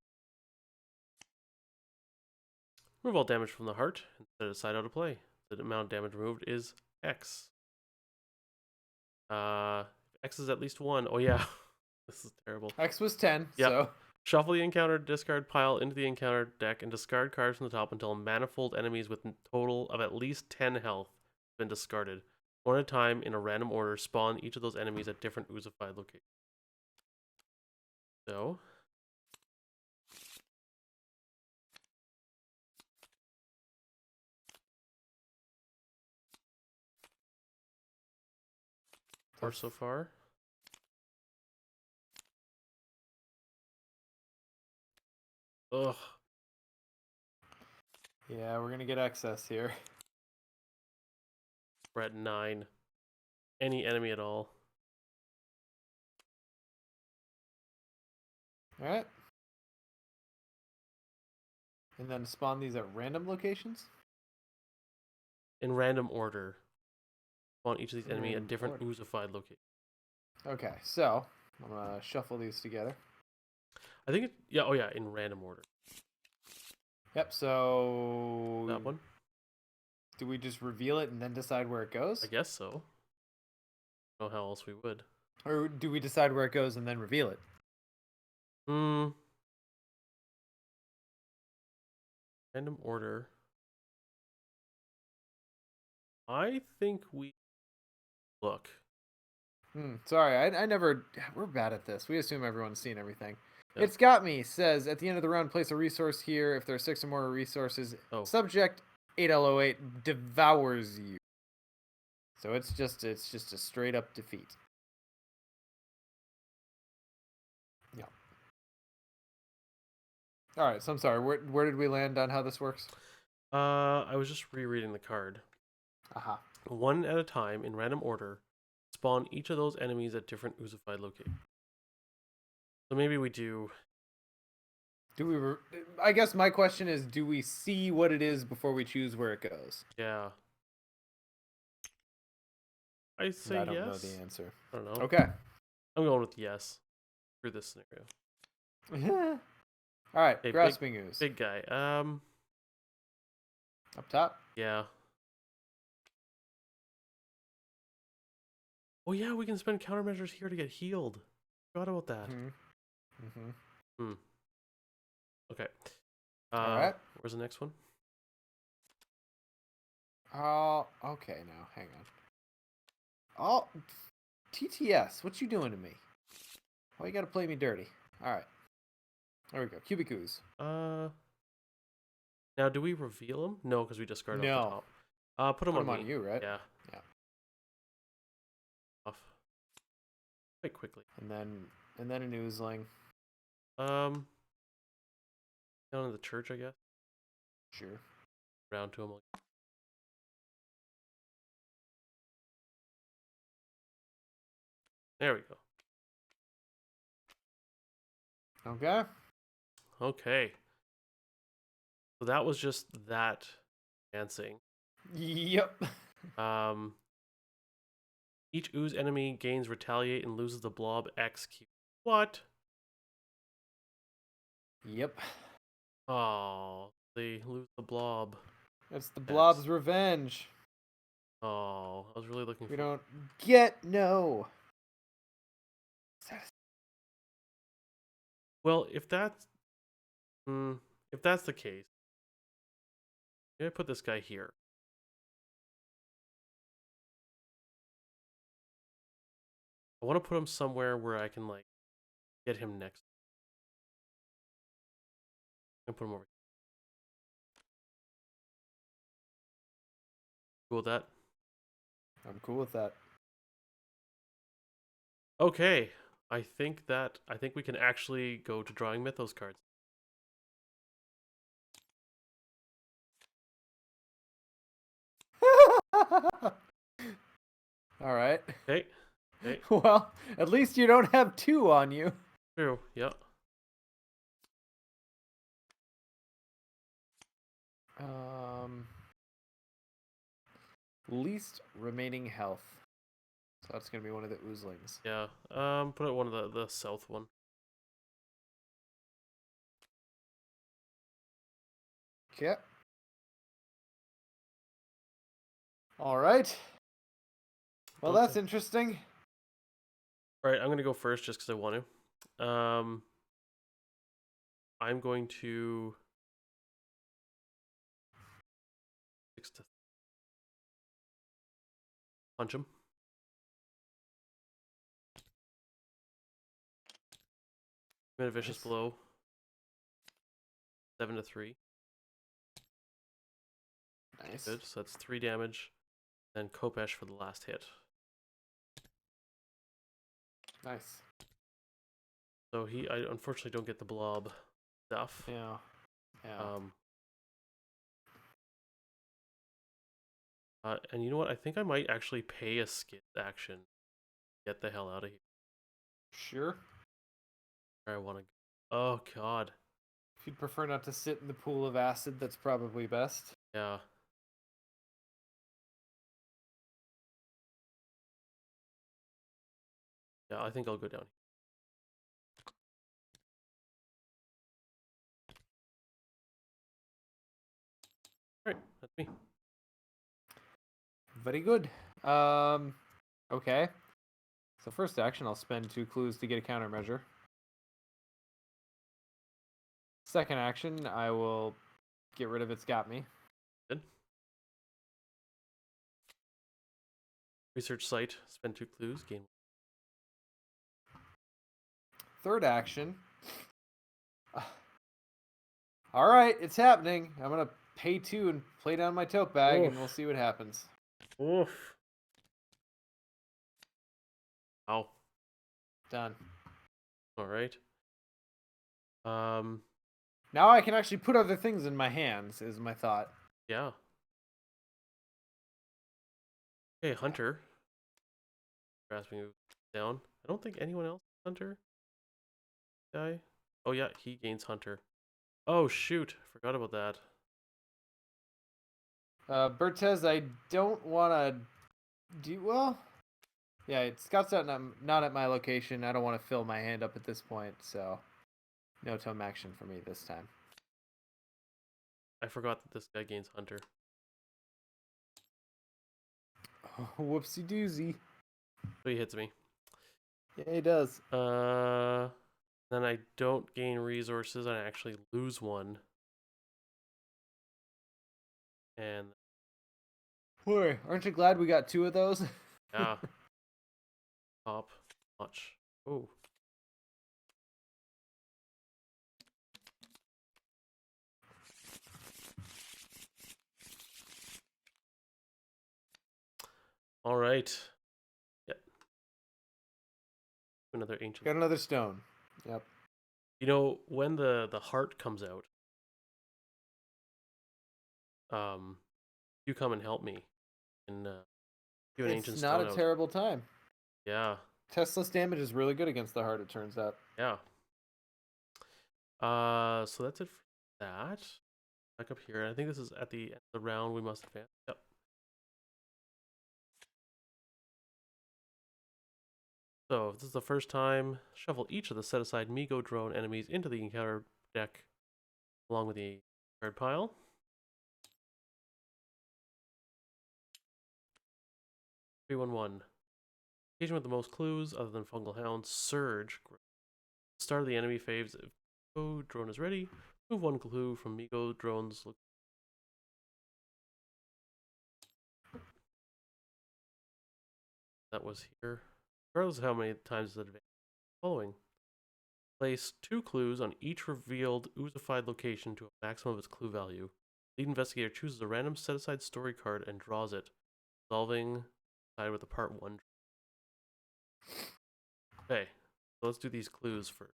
Remove all damage from the heart and set it aside out of play. The amount of damage removed is X. X is at least 1. Oh yeah. This is terrible. X was 10, Yep. so... Shuffle the encounter discard pile into the encounter deck and discard cards from the top until manifold enemies with a total of at least 10 health have been discarded. One at a time in a random order, spawn each of those enemies at different oozified locations. So... so far. Ugh. Yeah, we're gonna get excess here. We're at 9. Any enemy at all. Alright. And then spawn these at random locations? In random order. Spawn each of these enemies at Random different order. oozified locations. Okay, so I'm gonna shuffle these together. I think it... Yeah, oh yeah, in random order. Yep, so... That one? Do we just reveal it and then decide where it goes? I guess so. I don't know how else we would. Or do we decide where it goes and then reveal it? Random order. I think we... Look. Sorry, I never... We're bad at this. We assume everyone's seen everything. Yeah. It's got me. Says, at the end of the round, place a resource here. If there are 6 or more resources, subject 8L08 devours you. So it's just a straight up defeat. Yeah. All right, so I'm sorry. Where did we land on how this works? I was just rereading the card. Aha. One at a time, in random order, spawn each of those enemies at different oozified locations. So maybe we do... Do we... I guess my question is, do we see what it is before we choose where it goes? Yeah. I say yes. I don't know the answer. I don't know. Okay. I'm going with yes for this scenario. All right, Hey, grasping ooze. Big guy. Up top? Yeah. Oh yeah, we can spend countermeasures here to get healed. Forgot about that. Okay. All right. Where's the next one? Oh, okay. Now, hang on. Oh, TTS, what you doing to me? Why you gotta play me dirty? All right. There we go. Cubic ooze. Now, do we reveal them? No, because we discard off the top. Put them on me. You, right? Yeah. Yeah. Off. Quite quickly. And then an oozling. Now Down in the church, I guess. Sure. Round to him. There we go. Okay. Okay. So that was just that dancing. Yep. Um, each ooze enemy gains retaliate and loses the blob XQ. What? Yep. Oh, they lose the blob. That's the X. Blob's revenge. Oh, I was really looking We for. don't get no. Well, if that's the case, I'm gonna put this guy here. I want to put him somewhere where I can like get him next. And put him over here. Cool with that? I'm cool with that. Okay. I think we can actually go to drawing Mythos cards. All right. Okay. Okay. Well, at least you don't have 2 on you. True. Yeah. Least remaining health. So that's gonna be one of the oozlings. Yeah. Put it one of the south one. Okay. All right. Well, Okay. that's interesting. All right, I'm gonna go first just because I want to. I'm going to 6 to punch him. Commit a vicious Nice. blow. 7 to 3. Nice. Good. So that's 3 damage. And Kopesh for the last hit. Nice. So I unfortunately don't get the blob stuff. Yeah. Yeah. And you know what? I think I might actually pay a skid action. Get the hell out of here. Sure. Where I want to go. Oh god. If you'd prefer not to sit in the pool of acid, that's probably best. Yeah. Yeah, I think I'll go down. Alright, that's me. Very good. Okay. So first action, I'll spend 2 clues to get a countermeasure. Second action, I will get rid of It's Got Me. Good. Research site, spend 2 clues, gain 1. Third action. All right, it's happening. I'm going to pay 2 and play down my tote bag, and we'll see what happens. Oof. Ow. Done. Alright. Now I can actually put other things in my hands, is my thought. Yeah. Okay, Hunter. Grasping down. I don't think anyone else Hunter guy. Oh yeah, he gains Hunter. Oh shoot, forgot about that. Bertez, I don't want to do well. Yeah, Scott's not at my location. I don't want to fill my hand up at this point, so no tome action for me this time. I forgot that this guy gains Hunter. Oh, whoopsie doozy. So he hits me. Yeah, he does. Then I don't gain resources. I actually lose 1. And Boy, aren't you glad we got 2 of those? yeah, top notch. Oh. All right. Yeah. Another ancient. Got another stone. Yep. You know, when the heart comes out, you come and help me and do an It's ancient not stone a out. terrible time. Yeah, Teslas damage is really good against the heart, it turns out. yeah. So that's it for that. Back up here. I think this is at the end of the round. We must advance. Yep. So if this is the first time, shuffle each of the set-aside Migo drone enemies into the encounter deck along with the card pile. Three, one, one. Occasion with the most clues other than fungal hound. Surge. Start of the enemy phase. If Migo drone is ready, move one clue from Migo drone's. That was here. Regardless of how many times it advances. Following. Place 2 clues on each revealed oozified location to a maximum of its clue value. Lead investigator chooses a random set-aside story card and draws it, solving side with the part 1. Okay, so let's do these clues first.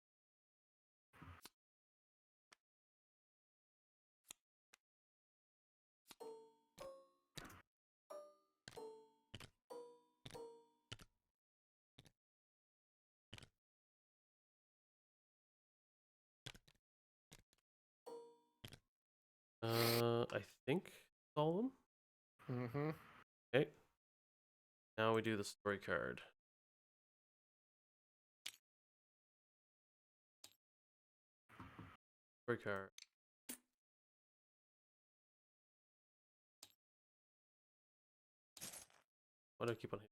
I think all of them. Mm-hmm. Okay, now we do the story card. Story card. Why do I keep on hitting?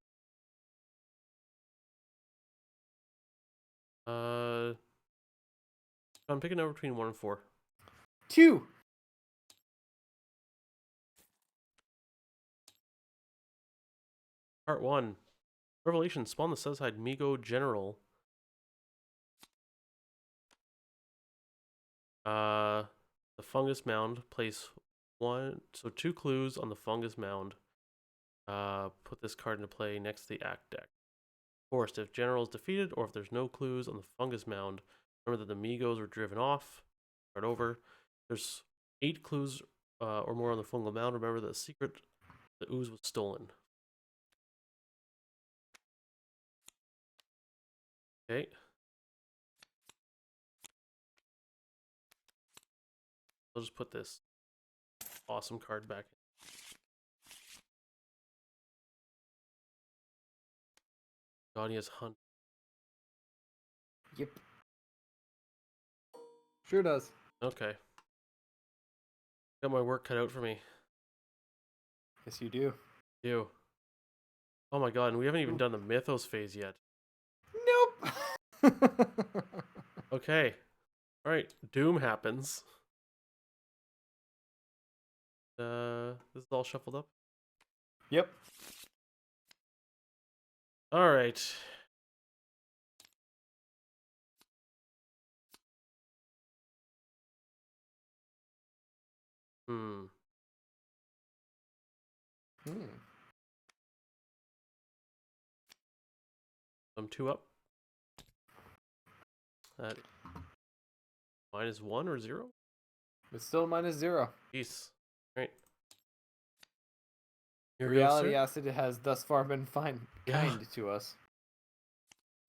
I'm picking a number between 1 and 4. 2. Part 1. Revelation. Spawn the set-aside Migo General. The fungus mound. Place 1. So 2 clues on the fungus mound. Put this card into play next to the act deck. Forced. If General is defeated, or if there's no clues on the fungus mound, remember that the Migos were driven off. Start over. There's 8 clues or more on the fungal mound. Remember that the secret, the ooze was stolen. Okay. I'll just put this awesome card back in. Gaudia's Hunt. Yep. Sure does. Okay. Got my work cut out for me. Yes, you do. You. Oh my god, and we haven't even done the Mythos phase yet. Nope. Okay. Alright, Doom happens. This is all shuffled up. Yep. Alright. Hmm. I'm 2 up. That -1 or 0? It's still -0. Peace. Alright. Here goes, Reality sir. acid has thus far been kind Yeah. to us.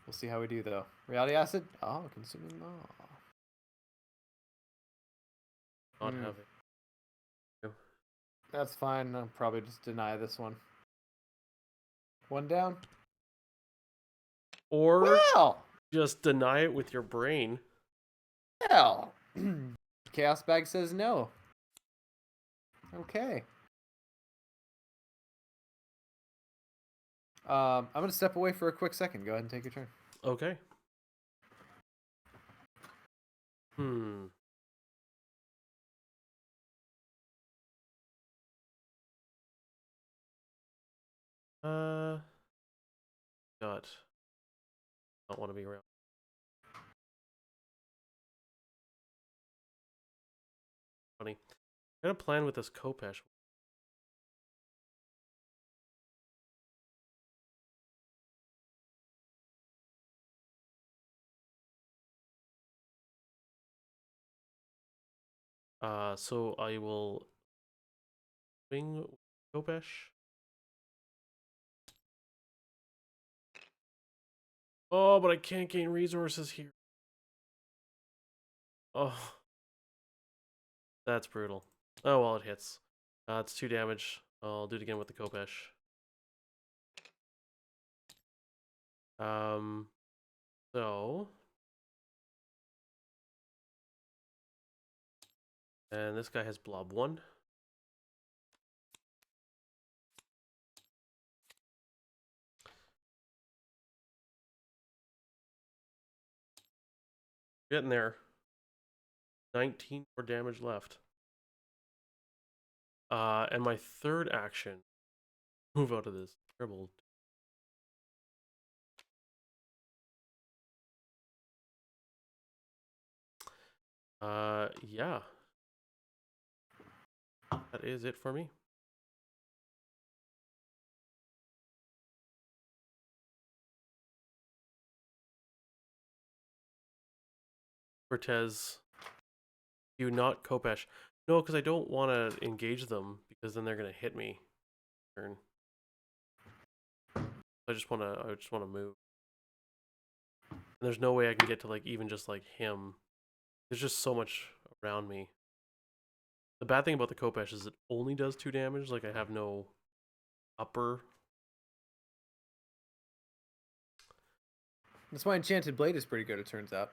We'll see how we do though. Reality acid? Oh, consuming law. Not having. That's fine. I'll probably just deny this one. 1 down. Or Well, just deny it with your brain. well. Chaos Bag says no. Okay. I'm gonna step away for a quick second. Go ahead and take your turn. Okay. Hmm. God. Don't want to be around. Funny. I got a plan with this Kopesh. So I will Swing Kopesh. Oh, but I can't gain resources here. Oh, that's brutal. Oh, well, it hits. It's 2 damage. I'll do it again with the Kopesh. So... And this guy has Blob 1. Getting there. 19 more damage left. And my third action, move out of this terrible. Yeah. That is it for me. Cortez, you not Kopesh. No, because I don't want to engage them because then they're gonna hit me. Turn. I just wanna move. And there's no way I can get to like even just like him. There's just so much around me. The bad thing about the Kopesh is it only does 2 damage. Like I have no upper. That's why Enchanted Blade is pretty good, it turns out.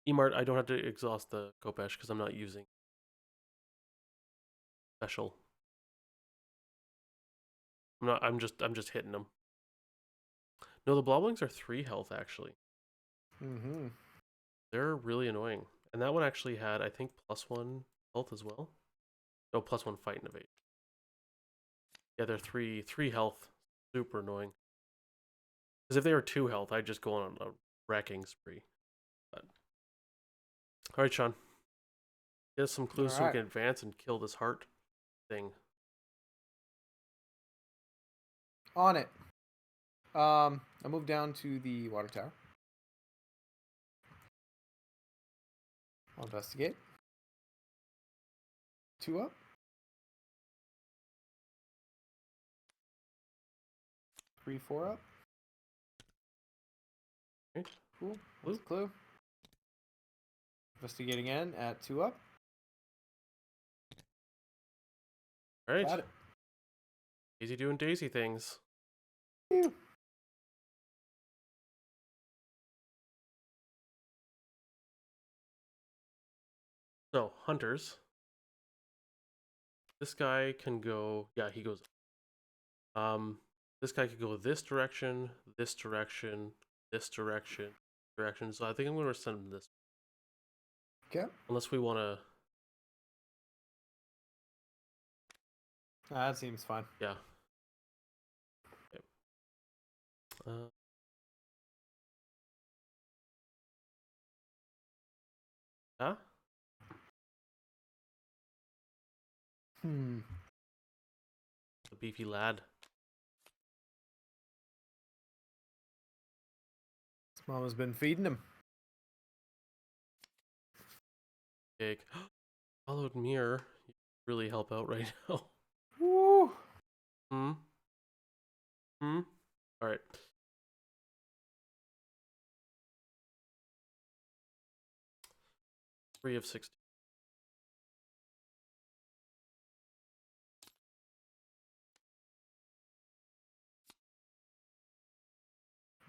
Emart, I don't have to exhaust the Kopesh because I'm not using special. I'm just hitting them. No, the Bloblings are 3 health actually. Mm-hmm. They're really annoying. And that one actually had, I think, +1 health as well. No, +1 fight and evade. Yeah, they're 3 health. Super annoying. Because if they were 2 health, I'd just go on a wrecking spree. But... Alright, Sean. Get us some clues so we can advance and kill this heart thing. On it. I move down to the water tower. I'll investigate. 2 up. 3, 4 up. Okay. Cool. What's the clue? Investigate again at 2 up. Alright. Got it. Easy doing daisy things. Ew. So, hunters. This guy can go... Yeah, he goes... This guy could go this direction, this direction, this direction, direction. So I think I'm going to send him this. Okay. Unless we want to... That seems fine. Yeah. Okay. Huh? The beefy lad. His mama's been feeding him. Cake. Followed mirror. You really help out right now. Woo! Alright. Three of 60.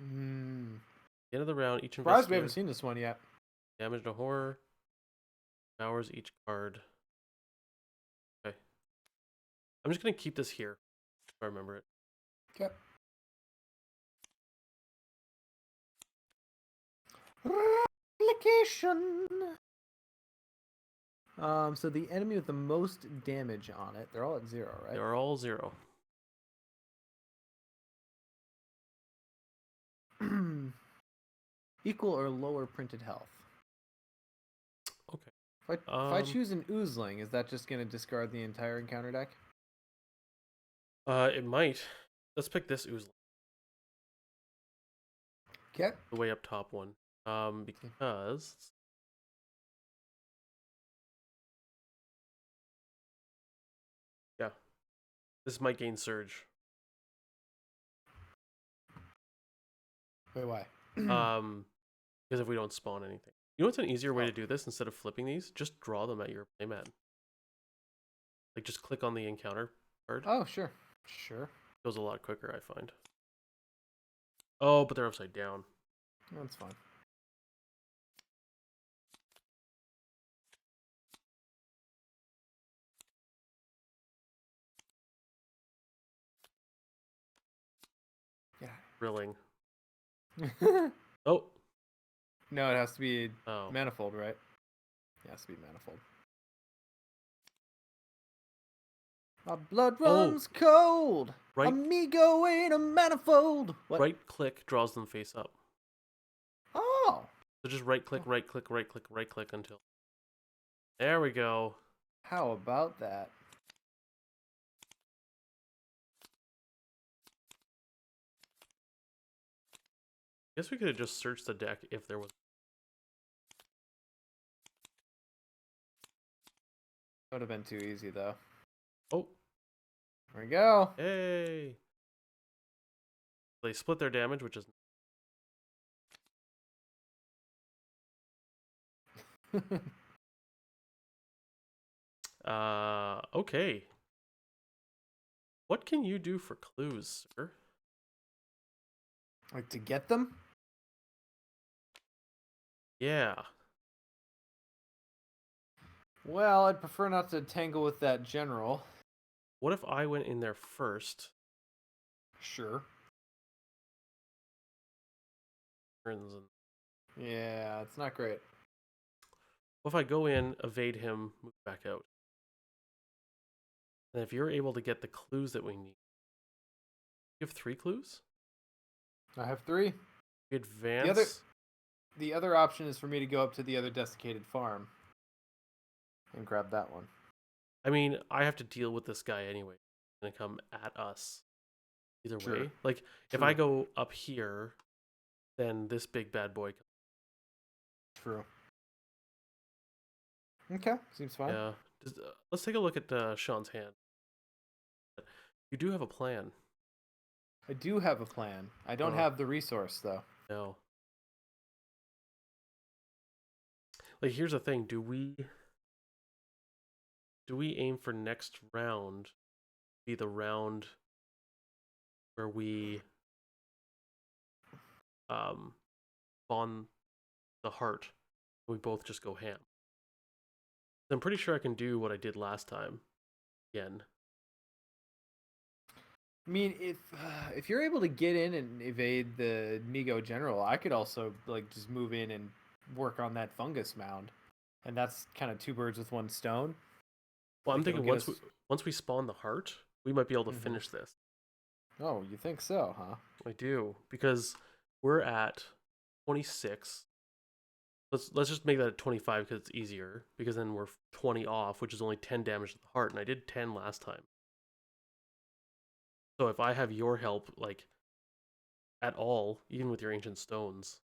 End of the round, each Surprised we investigator haven't seen this one yet. damaged a horror. Devours each card. Okay. I'm just gonna keep this here if I remember it. Okay. Replication. So the enemy with the most damage on it, they're all at 0, right? They're all 0. Equal or lower printed health. Okay. If I choose an Oozling, is that just going to discard the entire encounter deck? It might. Let's pick this Oozling. Okay. The way up top one. Because yeah, this might gain surge. Wait, why? Because if we don't spawn anything, you know what's an easier way Oh. to do this instead of flipping these? Just draw them at your playmat. Like just click on the encounter card. Oh, sure. Sure. Goes a lot quicker, I find. Oh, but they're upside down. That's fine. Drilling. Yeah. Oh. No, it has to be Oh. manifold, right? It has to be manifold. My blood runs cold. Right. Amigo ain't a manifold. What? Right click draws them face up. Oh. So just right click, right click, right click, right click until. There we go. How about that? Guess we could have just searched the deck if there was. Would have been too easy though. Oh. There we go. Hey. They split their damage, which is. Okay. What can you do for clues, sir? Like to get them? Yeah. Well, I'd prefer not to tangle with that general. What if I went in there first? Sure. And Yeah, it's not great. what if I go in, evade him, move back out? And if you're able to get the clues that we need. You have 3 clues? I have 3. We advance. The other option is for me to go up to the other desiccated farm and grab that one. I mean, I have to deal with this guy anyway. He's gonna come at us. Either Sure. way. Like, if I go up here, then this big bad boy. True. Okay, seems fine. Yeah. Let's take a look at Sean's hand. You do have a plan. I do have a plan. I don't have the resource though. No. Like, here's the thing. Do we aim for next round be the round where we spawn the heart and we both just go ham? I'm pretty sure I can do what I did last time again. I mean, if you're able to get in and evade the Migo general, I could also like just move in and work on that fungus mound, and that's kind of 2 birds with 1 stone. Well, I'm Like, thinking it'll get once we spawn the heart, we might be able to Mhm. finish this. Oh, you think so, huh? I do, because we're at 26. Let's just make that at 25 because it's easier. Because then we're 20 off, which is only 10 damage to the heart, and I did 10 last time. So if I have your help, like, at all, even with your ancient stones,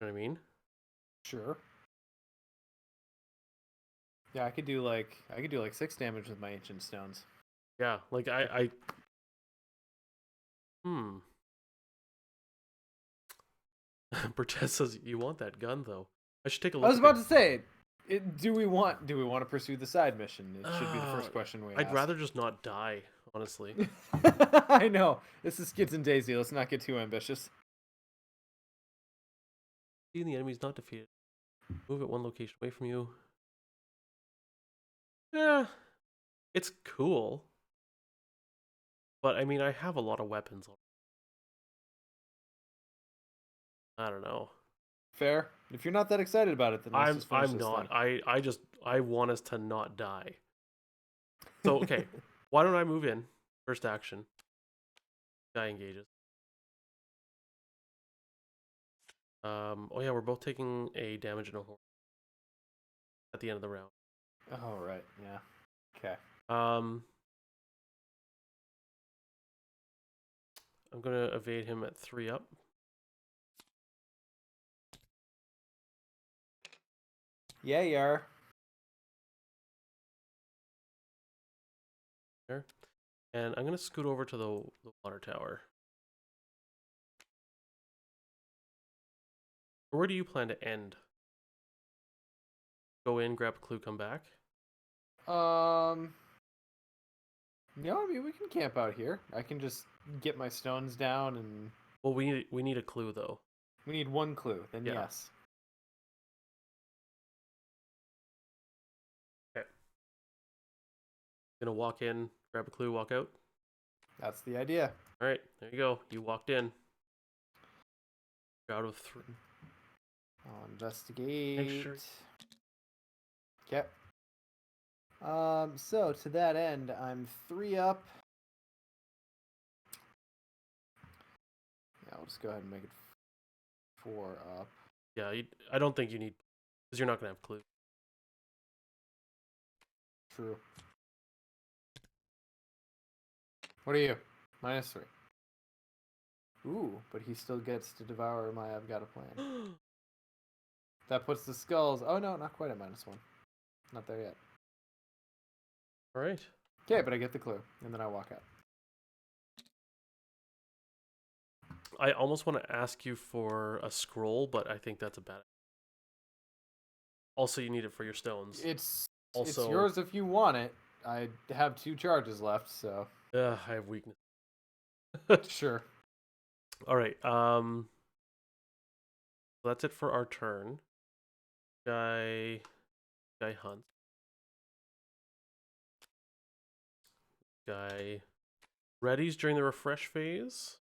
you know what I mean? Sure. Yeah, I could do like 6 damage with my ancient stones. Yeah, like I Bertez says you want that gun though. I should take a look. I was about to say, do we want to pursue the side mission? It should be the first question we ask. I'd rather just not die, honestly. I know. This is Skids and Daisy. Let's not get too ambitious. Seeing the enemy's not defeated. Move at 1 location away from you. Yeah, it's cool. But I mean, I have a lot of weapons. I don't know. Fair. If you're not that excited about it, then let's just finish I'm this not. thing. I want us to not die. So okay, why don't I move in? First action. Guy engages. Oh yeah, we're both taking a damage and a horn at the end of the round. Oh right, yeah. Okay. I'm gonna evade him at 3 up. Yeah, you are. There. And I'm gonna scoot over to the water tower. Where do you plan to end? Go in, grab a clue, come back. No, I mean we can camp out here. I can just get my stones down, and Well, we need a clue though. we need one clue. Then Yeah. yes. Okay. Gonna walk in, grab a clue, walk out. That's the idea. All right, there you go. You walked in. You're out of 3. I'll investigate. Sure. Okay. So to that end, I'm 3 up. Yeah, I'll just go ahead and make it 4 up. Yeah, I don't think you need, because you're not gonna have clue. True. What are you? -3. Ooh, but he still gets to devour my I've got a plan. That puts the skulls. Oh no, not quite at -1. Not there yet. All right. Okay, but I get the clue, and then I walk out. I almost want to ask you for a scroll, but I think that's a bad. Also, you need it for your stones. It's Also, yours if you want it. I have 2 charges left, so I have weakness. sure. All right. That's it for our turn. Guy hunts. Guy readies during the refresh phase.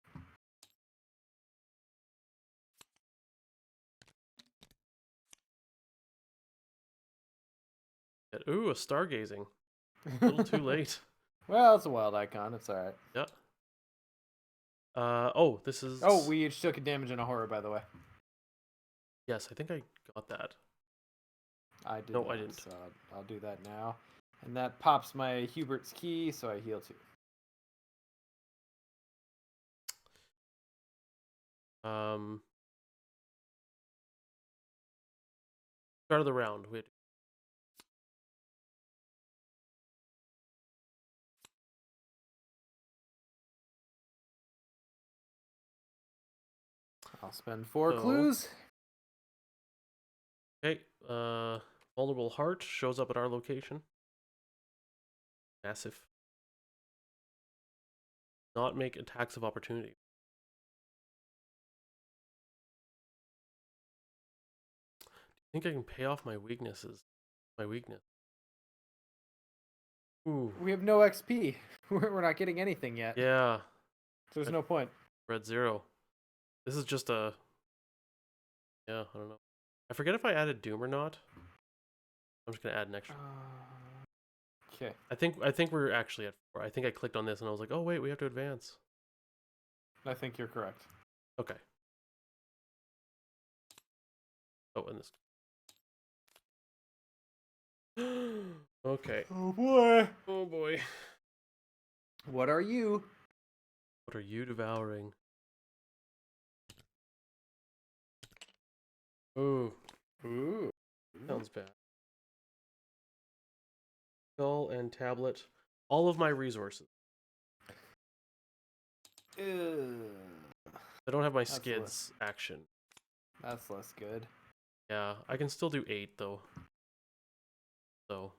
Ooh, a stargazing. A little too late. Well, it's a wild icon. It's all right. Yeah. Oh, this is. Oh, we each took a damage in a horror, by the way. Yes, I think I got that. I did. No, not, I didn't. So I'll do that now, and that pops my Hubert's key, so I heal 2. Start of the round. We had I'll spend 4 So- clues. Okay, vulnerable heart shows up at our location. Massive. Not make attacks of opportunity. Do you think I can pay off my weaknesses? My weakness. Ooh. We have no XP. We're not getting anything yet. Yeah. So there's no point. We're at 0. This is just a. Yeah, I don't know. I forget if I added Doom or not. I'm just gonna add an extra. Okay. I think we're actually at 4. I think I clicked on this and I was like, oh wait, we have to advance. I think you're correct. Okay. Oh, and this. Okay. Oh boy. Oh boy. What are you? What are you devouring? Ooh, Ooh. sounds bad. Skull and tablet. All of my resources. I don't have my That's skids action. That's less good. Yeah, I can still do 8 though. So.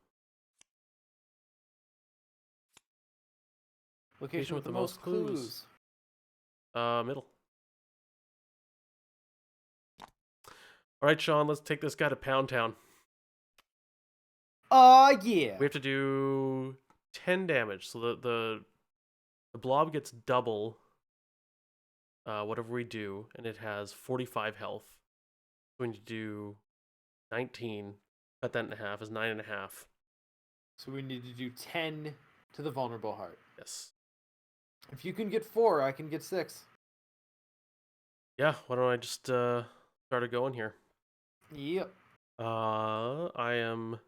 Location with the most clues. Middle. All right, Sean, let's take this guy to Pound Town. Yeah. We have to do 10 damage. So the blob gets double whatever we do, and it has 45 health. So we need to do 19. Cut that in half is 9.5. So we need to do 10 to the vulnerable heart. Yes. If you can get 4, I can get 6. Yeah, why don't I just start it going here? Yep. I am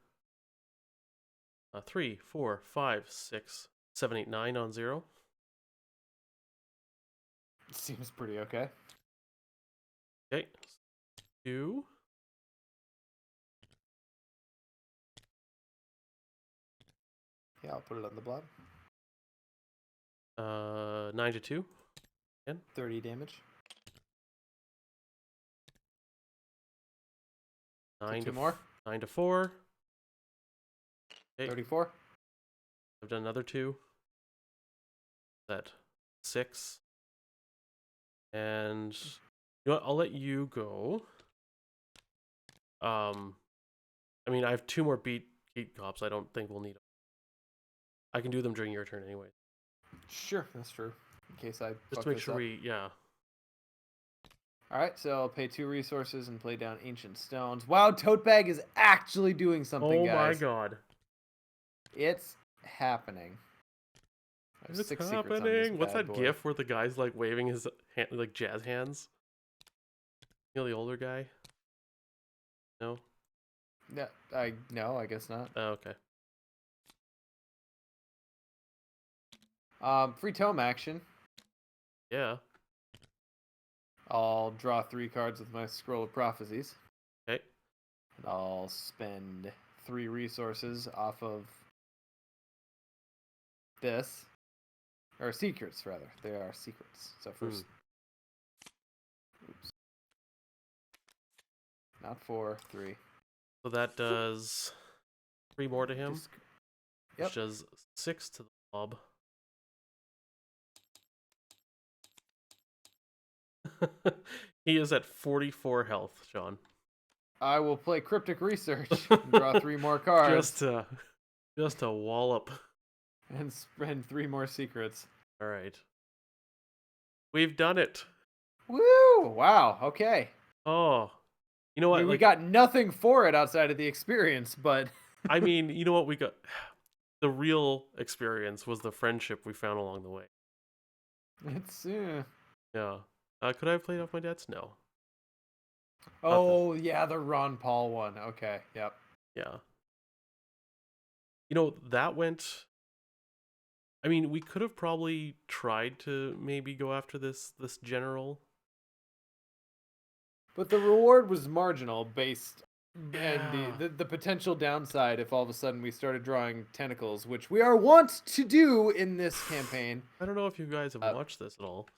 3, 4, 5, 6, 7, 8, 9 on 0. Seems pretty okay. Okay. 2. Yeah, I'll put it on the blob. 9 to 2. Again. 30 damage. 9 2 to more. 9 to 4. Okay. 34. I've done another 2. That 6. And you know what? I'll let you go. I mean, I have 2 more beat cops. I don't think we'll need them. I can do them during your turn anyway. Sure, that's true. In case I Just fuck to make this sure up. yeah. Alright, so I'll pay 2 resources and play down Ancient Stones. Wow, Tote Bag is actually doing something, Oh guys. my god. It's happening. I have It's 6 secrets on this happening. What's bad that boy. gif where the guy's like waving his hand, like jazz hands? You know, the older guy? No? Yeah, no, I guess not. Oh, okay. Free tome action. Yeah. I'll draw 3 cards with my Scroll of Prophecies. Okay. And I'll spend 3 resources off of this. Or secrets, rather. They are secrets. So first... Oops. Not 4, 3. So that does 3 more to him. Yep. Which does 6 to the Blob. He is at 44 health, Sean. I will play Cryptic Research and draw 3 more cards. Just to wallop. And spend 3 more secrets. Alright. We've done it. Woo! Wow, okay. Oh. You know what? I mean, we got nothing for it outside of the experience, but... I mean, you know what we got? The real experience was the friendship we found along the way. It's... Yeah. Could I have played off my debts? No. Oh, yeah, the Ron Paul one. Okay, yep. Yeah. You know, that went... I mean, we could have probably tried to maybe go after this general. But the reward was marginal based... Yeah. And the potential downside if all of a sudden we started drawing tentacles, which we are wont to do in this campaign. I don't know if you guys have watched this at all.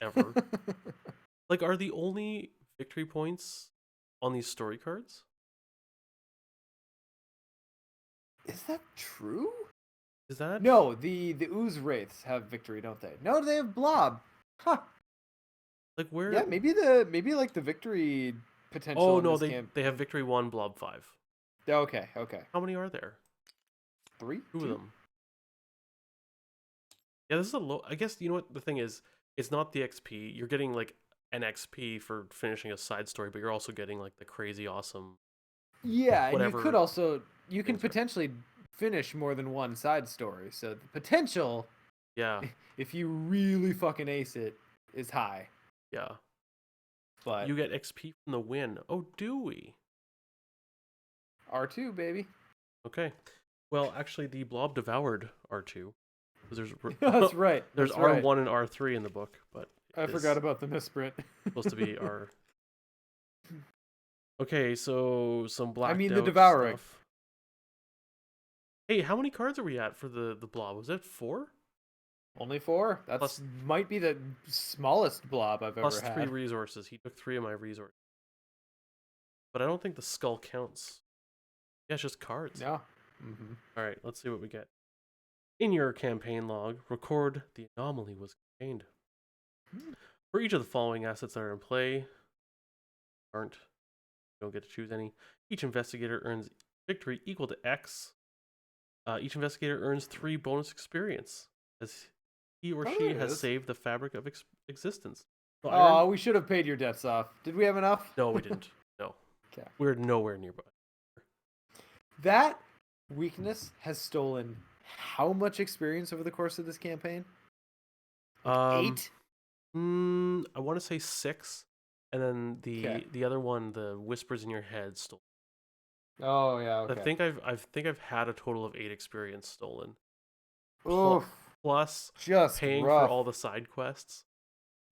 Ever. Like, are the only victory points on these story cards? Is that true? Is that... No, the Ooze Wraiths have victory, don't they? No, they have Blob. Huh. Like, where... Yeah, maybe like the victory potential. Oh, in no, this they have victory 1, Blob 5. Okay. How many are there? 3? 2 of them. Yeah, this is a low... I guess, you know what the thing is? It's not the XP. You're getting, like, an XP for finishing a side story, but you're also getting, like, the crazy awesome... Yeah, whatever. and you could also... You can potentially finish more than one side story, so the potential... Yeah. If you really fucking ace it, is high. Yeah. But... You get XP from the win. Oh, do we? R2, baby. Okay. Well, actually, the Blob devoured R2. There's That's right. There's That's R1 right. and R3 in the book, but I forgot about the misprint. supposed to be R. Okay, so some black. I mean the devouring. Stuff. Hey, how many cards are we at for the Blob? Was it 4? Only 4. That's might be the smallest Blob I've ever had. Plus 3 resources. He took 3 of my resources. But I don't think the skull counts. Yeah, it's just cards. Yeah. All right, let's see what we get. In your campaign log, record the anomaly was contained. For each of the following assets that are in play, you don't get to choose any. Each investigator earns victory equal to X. Each investigator earns 3 bonus experience as he or she has saved the fabric of existence. So we should have paid your debts off. Did we have enough? No, we didn't. No. Okay. We're nowhere nearby. That weakness has stolen how much experience over the course of this campaign? 8? I want to say 6, and then the other one, the whispers in your head, stole. Oh yeah. Okay. I think I've had a total of 8 experience stolen. Oof. Plus just paying rough. for all the side quests,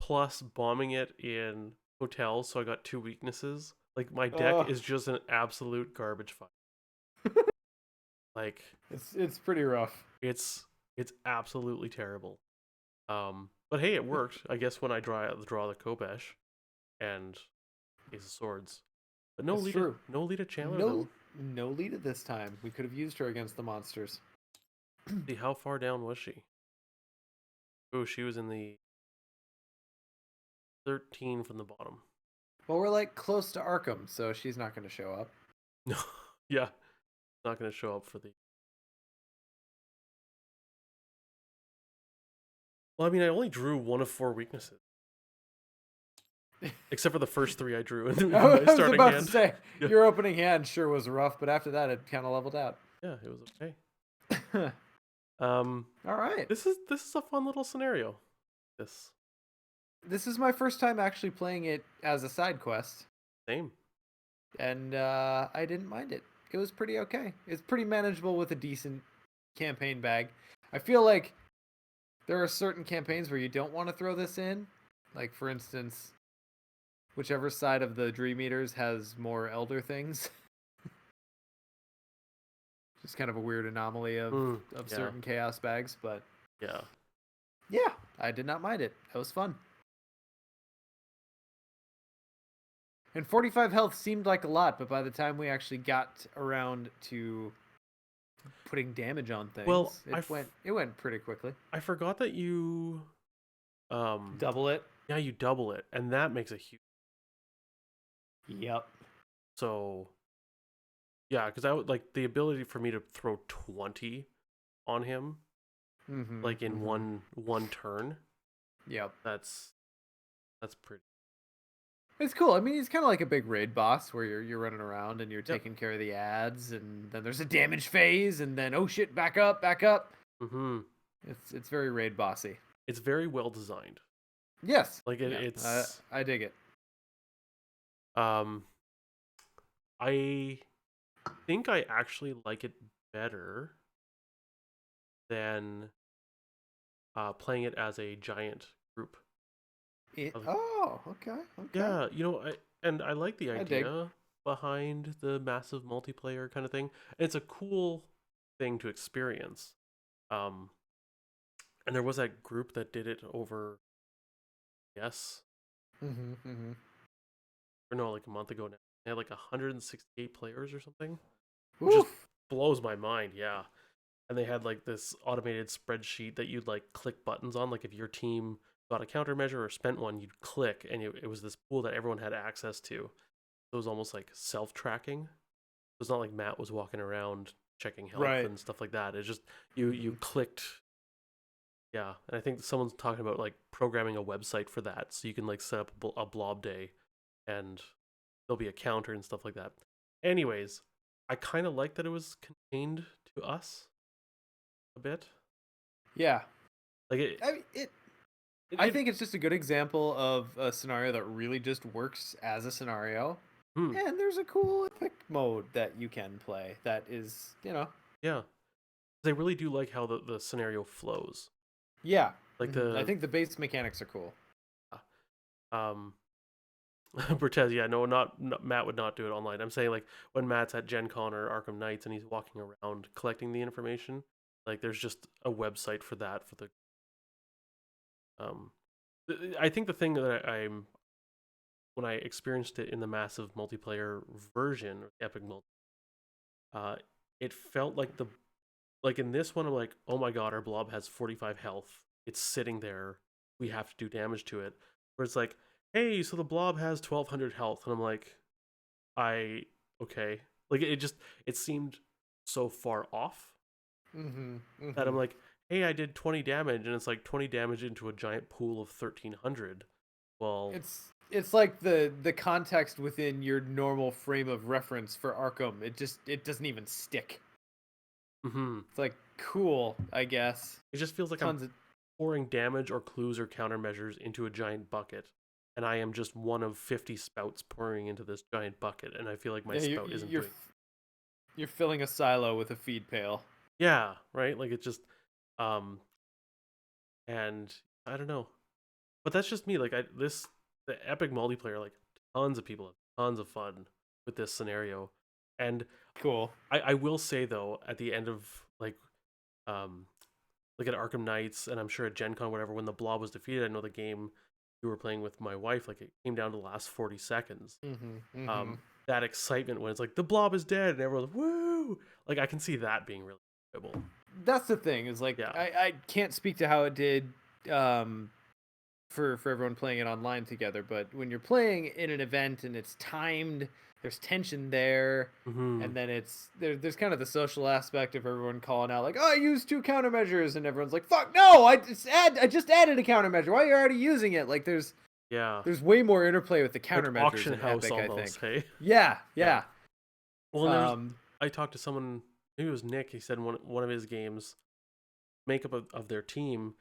plus bombing it in hotels, so I got 2 weaknesses. Like, my deck is just an absolute garbage fire. Like It's pretty rough. it's absolutely terrible. But hey, it worked. I guess when I draw the Kobesh and Ace of Swords. But That's true. No Lita Chandler No, though. no lead at this time. We could have used her against the monsters. See, how far down was she? Oh, she was in the 13 from the bottom. Well, we're like close to Arkham, so she's not going to show up. No, yeah, not gonna show up for the. Well, I mean, I only drew one of 4 weaknesses, except for the first 3 I drew in I my was starting about hand. to say Yeah. your opening hand sure was rough, but after that it kind of leveled out. Yeah, it was okay. All right. This is a fun little scenario. This is my first time actually playing it as a side quest, Same. and I didn't mind it. It was pretty okay. It's pretty manageable with a decent campaign bag. I feel like there are certain campaigns where you don't want to throw this in. Like, for instance, whichever side of the Dream Eaters has more Elder things. Just kind of a weird anomaly of Yeah. certain chaos bags, but Yeah. yeah, I did not mind it. It was fun. And 45 health seemed like a lot, but by the time we actually got around to putting damage on things, Well, it went pretty quickly. I forgot that you Double it. yeah, you double it, and that makes a huge. Yep. So yeah, because I would like the ability for me to throw 20 on him, like in one turn. Yep. That's pretty. It's cool. I mean, he's kind of like a big raid boss where you're running around and you're Yep. taking care of the ads, and then there's a damage phase, and then oh shit, back up, back up. Mm-hmm. It's very raid bossy. It's very well designed. Yes. Like it's I dig it. I think I actually like it better than playing it as a giant group. Oh, okay. Yeah, I like the I dig. idea behind the massive multiplayer kind of thing. It's a cool thing to experience. And there was that group that did it over, yes, or no, like a month ago now. They had like 168 players or something, which just blows my mind. Yeah, and they had like this automated spreadsheet that you'd like click buttons on. Like if your team got a countermeasure or spent one, you'd click, and it was this pool that everyone had access to. It was almost like self-tracking. It's not like Matt was walking around checking health and stuff like that. It's just you clicked. Yeah, and I think someone's talking about like programming a website for that, so you can like set up a blob day, and there'll be a counter and stuff like that. Anyways, I kind of like that it was contained to us a bit. Yeah. Like I think it's just a good example of a scenario that really just works as a scenario. And there's a cool epic mode that you can play that is, Yeah. They really do like how the scenario flows. Yeah. Like I think the base mechanics are cool. Bertez, yeah, no, not Matt would not do it online. I'm saying like when Matt's at Gen Con or Arkham Knights and he's walking around collecting the information, like there's just a website for that for the I think the thing that I'm when I experienced it in the massive multiplayer version of Epic Multi, it felt like in this one I'm like, oh my god, our blob has 45 health. It's sitting there. We have to do damage to it. Where it's like, hey, so the blob has 1200 health, and I'm like, okay. Like it seemed so far off that I'm like, hey, I did 20 damage, and it's like 20 damage into a giant pool of 1300. Well, it's like the context within your normal frame of reference for Arkham. It doesn't even stick. It's like cool, I guess. It just feels like I'm pouring damage or clues or countermeasures into a giant bucket, and I am just one of 50 spouts pouring into this giant bucket, and I feel like my spout isn't doing. You're filling a silo with a feed pail. Yeah, right. Like it just, and I don't know, but that's just me. Like the epic multiplayer, like tons of people have tons of fun with this scenario. And Cool. I will say though, at the end of um like at Arkham Knights, and I'm sure at Gen Con, whatever, when the Blob was defeated, I know the game you were playing with my wife, like it came down to the last 40 seconds. Mm-hmm. Mm-hmm. That excitement when it's like the Blob is dead and everyone's like, woo! Like I can see that being really enjoyable. That's the thing, is like Yeah. I can't speak to how it did for everyone playing it online together, but when you're playing in an event and it's timed, there's tension there, Mm-hmm. and then there's kind of the social aspect of everyone calling out like, "Oh, I used 2 countermeasures," and everyone's like, "Fuck no! I just added a countermeasure. Why are you already using it?" Like Yeah. there's way more interplay with the Like countermeasures auction in house Epic, I almost, think. hey? Yeah, Yeah. yeah. Well, and Um, I talked to someone, maybe it was Nick, he said one of his games, makeup of their team,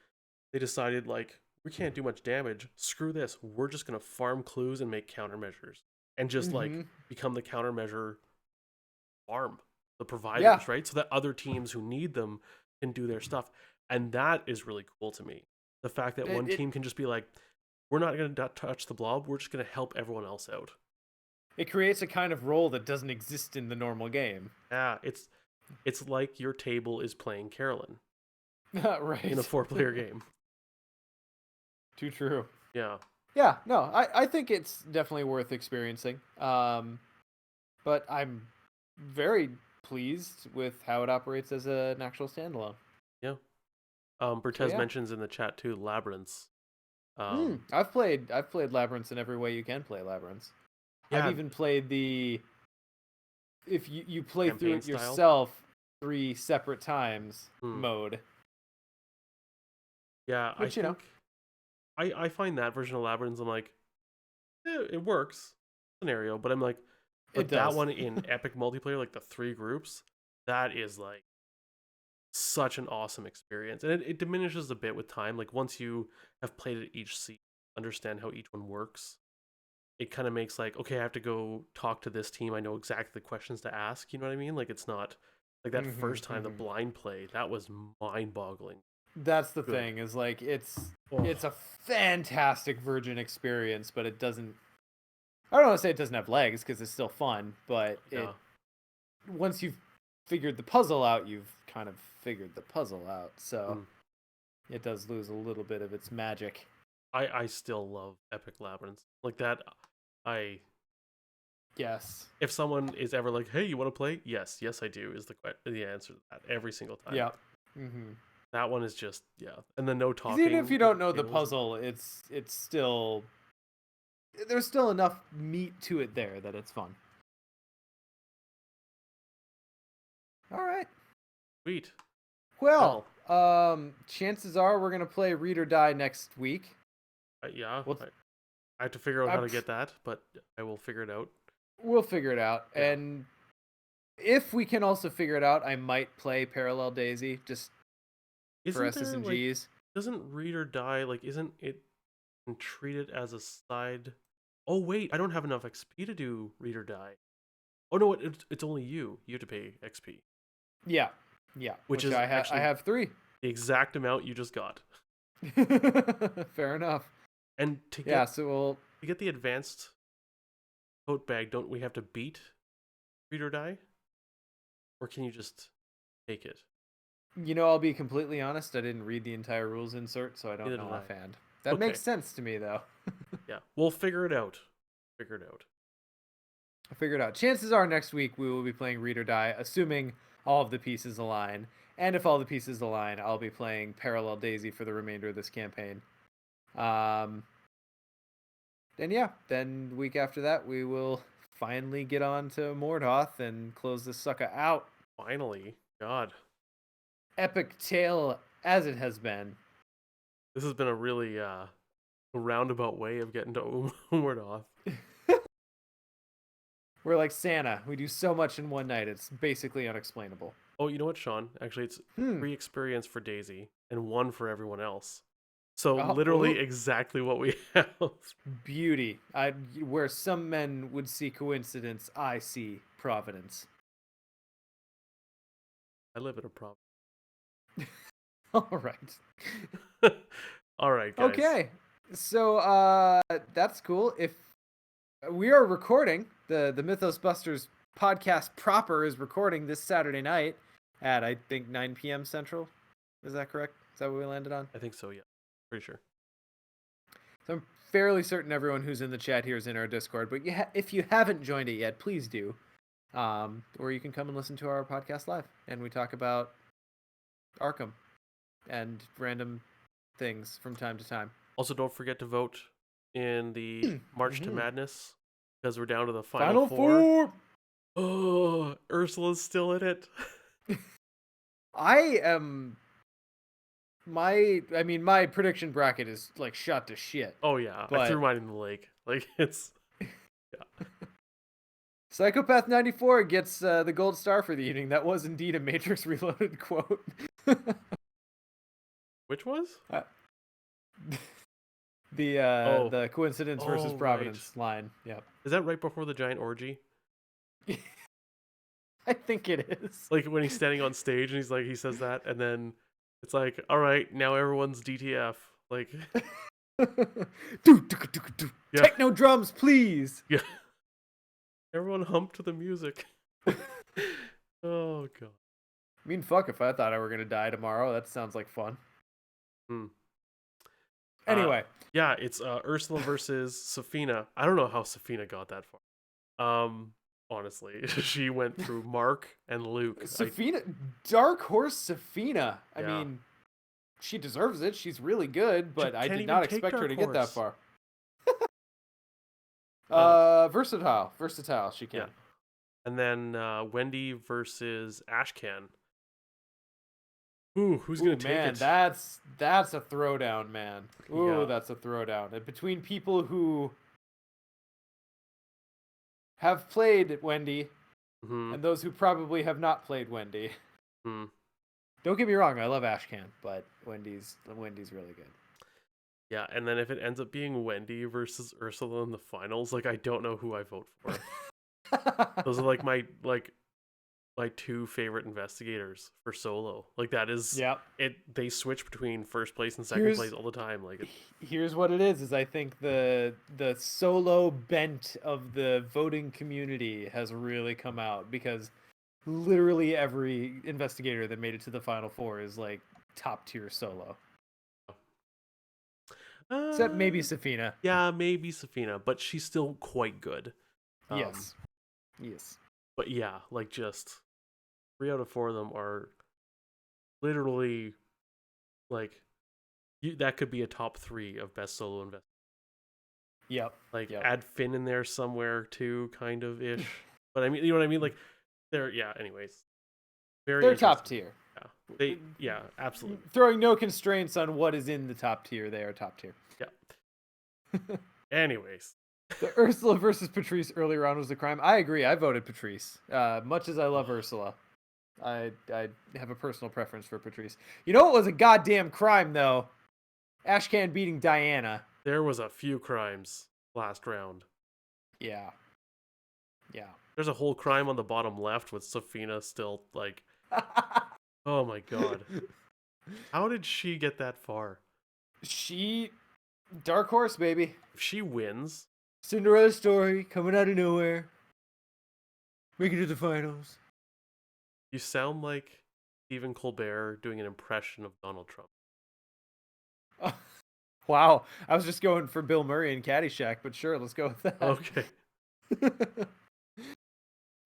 they decided like we can't do much damage. Screw this. We're just gonna farm clues and make countermeasures, and just like hmm become the countermeasure farm, the Yeah, providers, right? So that other teams who need them can do their stuff, and that is really cool to me. The fact that it, one it team can just be like, we're not gonna touch the blob. We're just gonna help everyone else out. it creates a kind of role that doesn't exist in the normal game. Yeah, it's like your table is playing Carolyn in a Right. 4-player game. Too true. Yeah. Yeah, no, I think it's definitely worth experiencing. But I'm very pleased with how it operates as an actual standalone. Yeah. So Bertez yeah. mentions in the chat too, Labyrinths. Um, I've played Labyrinths in every way you can play Labyrinths. I've yeah, even played the if you play through campaign it style. yourself 3 separate times Hmm. mode. Yeah, I Which, think I find that version of Labyrinths, I'm like, it works scenario, but I'm like, it but that does. one in epic multiplayer, like the 3 groups, that is like such an awesome experience, and it diminishes a bit with time. Like once you have played it each season, understand how each one works, it kind of makes like, okay, I have to go talk to this team. I know exactly the questions to ask. You know what I mean? Like it's not like that hmm first time the hmm blind play that was mind boggling. That's the Good. thing, is like Oh it's a fantastic Virgin experience, but it doesn't. I don't want to say it doesn't have legs because it's still fun, but yeah. once you've figured the puzzle out, you've kind of figured the puzzle out. So Mm. it does lose a little bit of its magic. I still love Epic Labyrinth like that. I Yes. If someone is ever like, hey, you want to play? Yes, I do. Is the answer to that every single time. Yep. Mm-hmm. That one is just and then no Because even if talking you with don't know the tables. puzzle, it's still there's still enough meat to it there that it's fun. All right. Sweet. Well, Well, chances are we're gonna play Read or Die next week. yeah. We'll I have to figure out I, how to get that, but I will figure it out. we'll figure it out, Yeah. and if we can also figure it out, I might play Parallel Daisy just for Isn't S's there and like G's. doesn't Read or Die like isn't it treated as a side? Oh wait, I don't have enough XP to do Read or Die. Oh no, it's only you. You have to pay XP, Yeah, yeah. which Which is I actually have 3. the exact amount you just got. Fair enough. And Yeah. So we'll. to get the advanced tote bag, don't we have to beat Read or Die, or can you just take it? I'll be completely honest. I didn't read the entire rules insert, so I don't Neither know did I. offhand. That Okay, makes sense to me, though. yeah, we'll figure it out. Figure it out. I figured out. Chances are next week we will be playing Read or Die, assuming all of the pieces align. And if all the pieces align, I'll be playing Parallel Daisy for the remainder of this campaign. Um, and yeah, then week after that we will finally get on to Mordhoth and close this sucker out. Finally, God, Epic tale as it has been. this has been a really roundabout way of getting to Umordhoth. We're like Santa. We do so much in one night. It's basically unexplainable. Oh, you know what, Sean? Actually, it's Hmm. 3 experience for Daisy and 1 for everyone else. So Oh, literally ooh, exactly what we have. beauty. Where some men would see coincidence, I see providence. I live in a problem. All right. All right, guys. Okay. So that's cool. If we are recording the Mythos Busters podcast proper is recording this Saturday night at, I think, 9 p.m. Central. Is that correct? Is that what we landed on? I think so, yeah. Pretty sure. So I'm fairly certain everyone who's in the chat here is in our Discord, but if you haven't joined it yet, please do. Or you can come and listen to our podcast live, and we talk about Arkham and random things from time to time. Also, don't forget to vote in the March to Madness, because we're down to the Final four. Oh, Ursula's still in it. My prediction bracket is like shot to shit. Oh yeah, but... I threw mine in the lake. Like it's yeah. Psychopath 94 gets the gold star for the evening. That was indeed a Matrix Reloaded quote. Which was? The coincidence versus providence line. Yep. Is that right before the giant orgy? I think it is. Like when he's standing on stage and he says that, and then it's like, all right, now everyone's DTF. Like, yeah. Techno drums, please. Yeah. Everyone hump to the music. Oh god. I mean, fuck if I thought I were gonna die tomorrow. That sounds like fun. Anyway. Yeah, it's Ursula versus Safina. I don't know how Safina got that far. Honestly, she went through Mark and Luke. Safina, Dark Horse Safina. I mean, she deserves it. She's really good, but I did not expect her to get that far. Versatile. She can. Yeah. And then Wendy versus Ashcan. Ooh, who's gonna take it? That's a throwdown, man. Ooh, that's a throwdown. And between people who have played Wendy and those who probably have not played Wendy. Don't get me wrong, I love Ashcan, but Wendy's really good. Yeah, and then if it ends up being Wendy versus Ursula in the finals, like I don't know who I vote for. Those are like my two favorite investigators for solo. Like that is they switch between first place and second place all the time. Like here's what it is I think the solo bent of the voting community has really come out, because literally every investigator that made it to the final four is like top tier solo. Except maybe Safina. Yeah, maybe Safina, but she's still quite good. Yes. But yeah, like just 3 out of 4 of them are literally like that could be a top 3 of best solo investment. Yep. Like add Finn in there somewhere too, kind of ish. But I mean, you know what I mean? Like they're anyways. They're top tier. Yeah, absolutely. Throwing no constraints on what is in the top tier, they are top tier. Yeah. Anyways. The Ursula versus Patrice earlier on was the crime. I agree. I voted Patrice. Much as I love Ursula, I have a personal preference for Patrice. You know what was a goddamn crime, though? Ashcan beating Diana. There was a few crimes last round. Yeah. There's a whole crime on the bottom left with Safina still, like... Oh my god. How did she get that far? Dark Horse, baby. If she wins... Cinderella story, coming out of nowhere. Make it to the finals. You sound like Stephen Colbert doing an impression of Donald Trump. Oh, wow. I was just going for Bill Murray and Caddyshack, but sure, let's go with that. Okay.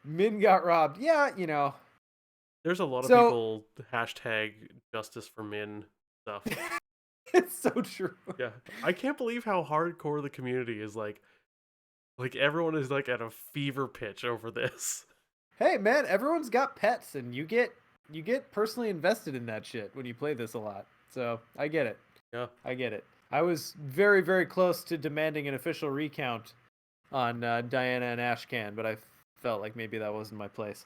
Min got robbed. Yeah, There's a lot of people hashtag justice for Min stuff. It's so true. Yeah. I can't believe how hardcore the community is like everyone is like at a fever pitch over this. Hey man, everyone's got pets and you get personally invested in that shit when you play this a lot. So I get it. Yeah. I get it. I was very, very close to demanding an official recount on Diana and Ashcan, but I felt like maybe that wasn't my place.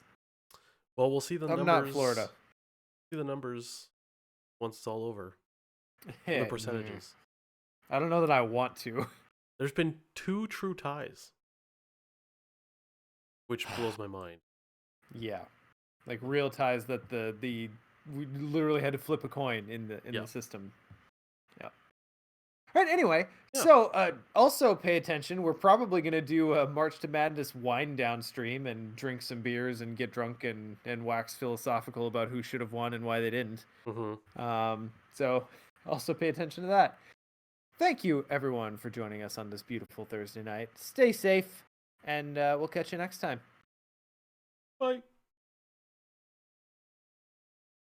Well, we'll see the numbers. I'm not Florida. See the numbers once it's all over. The percentages. I don't know that I want to. There's been 2 true ties, which blows my mind. Yeah, like real ties that we literally had to flip a coin in the system. Yeah. Right. Anyway, Yeah. so also pay attention. We're probably gonna do a March to Madness wind down stream and drink some beers and get drunk and wax philosophical about who should have won and why they didn't. Hmm. So also pay attention to that. Thank you everyone for joining us on this beautiful Thursday night. Stay safe, and we'll catch you next time. Bye.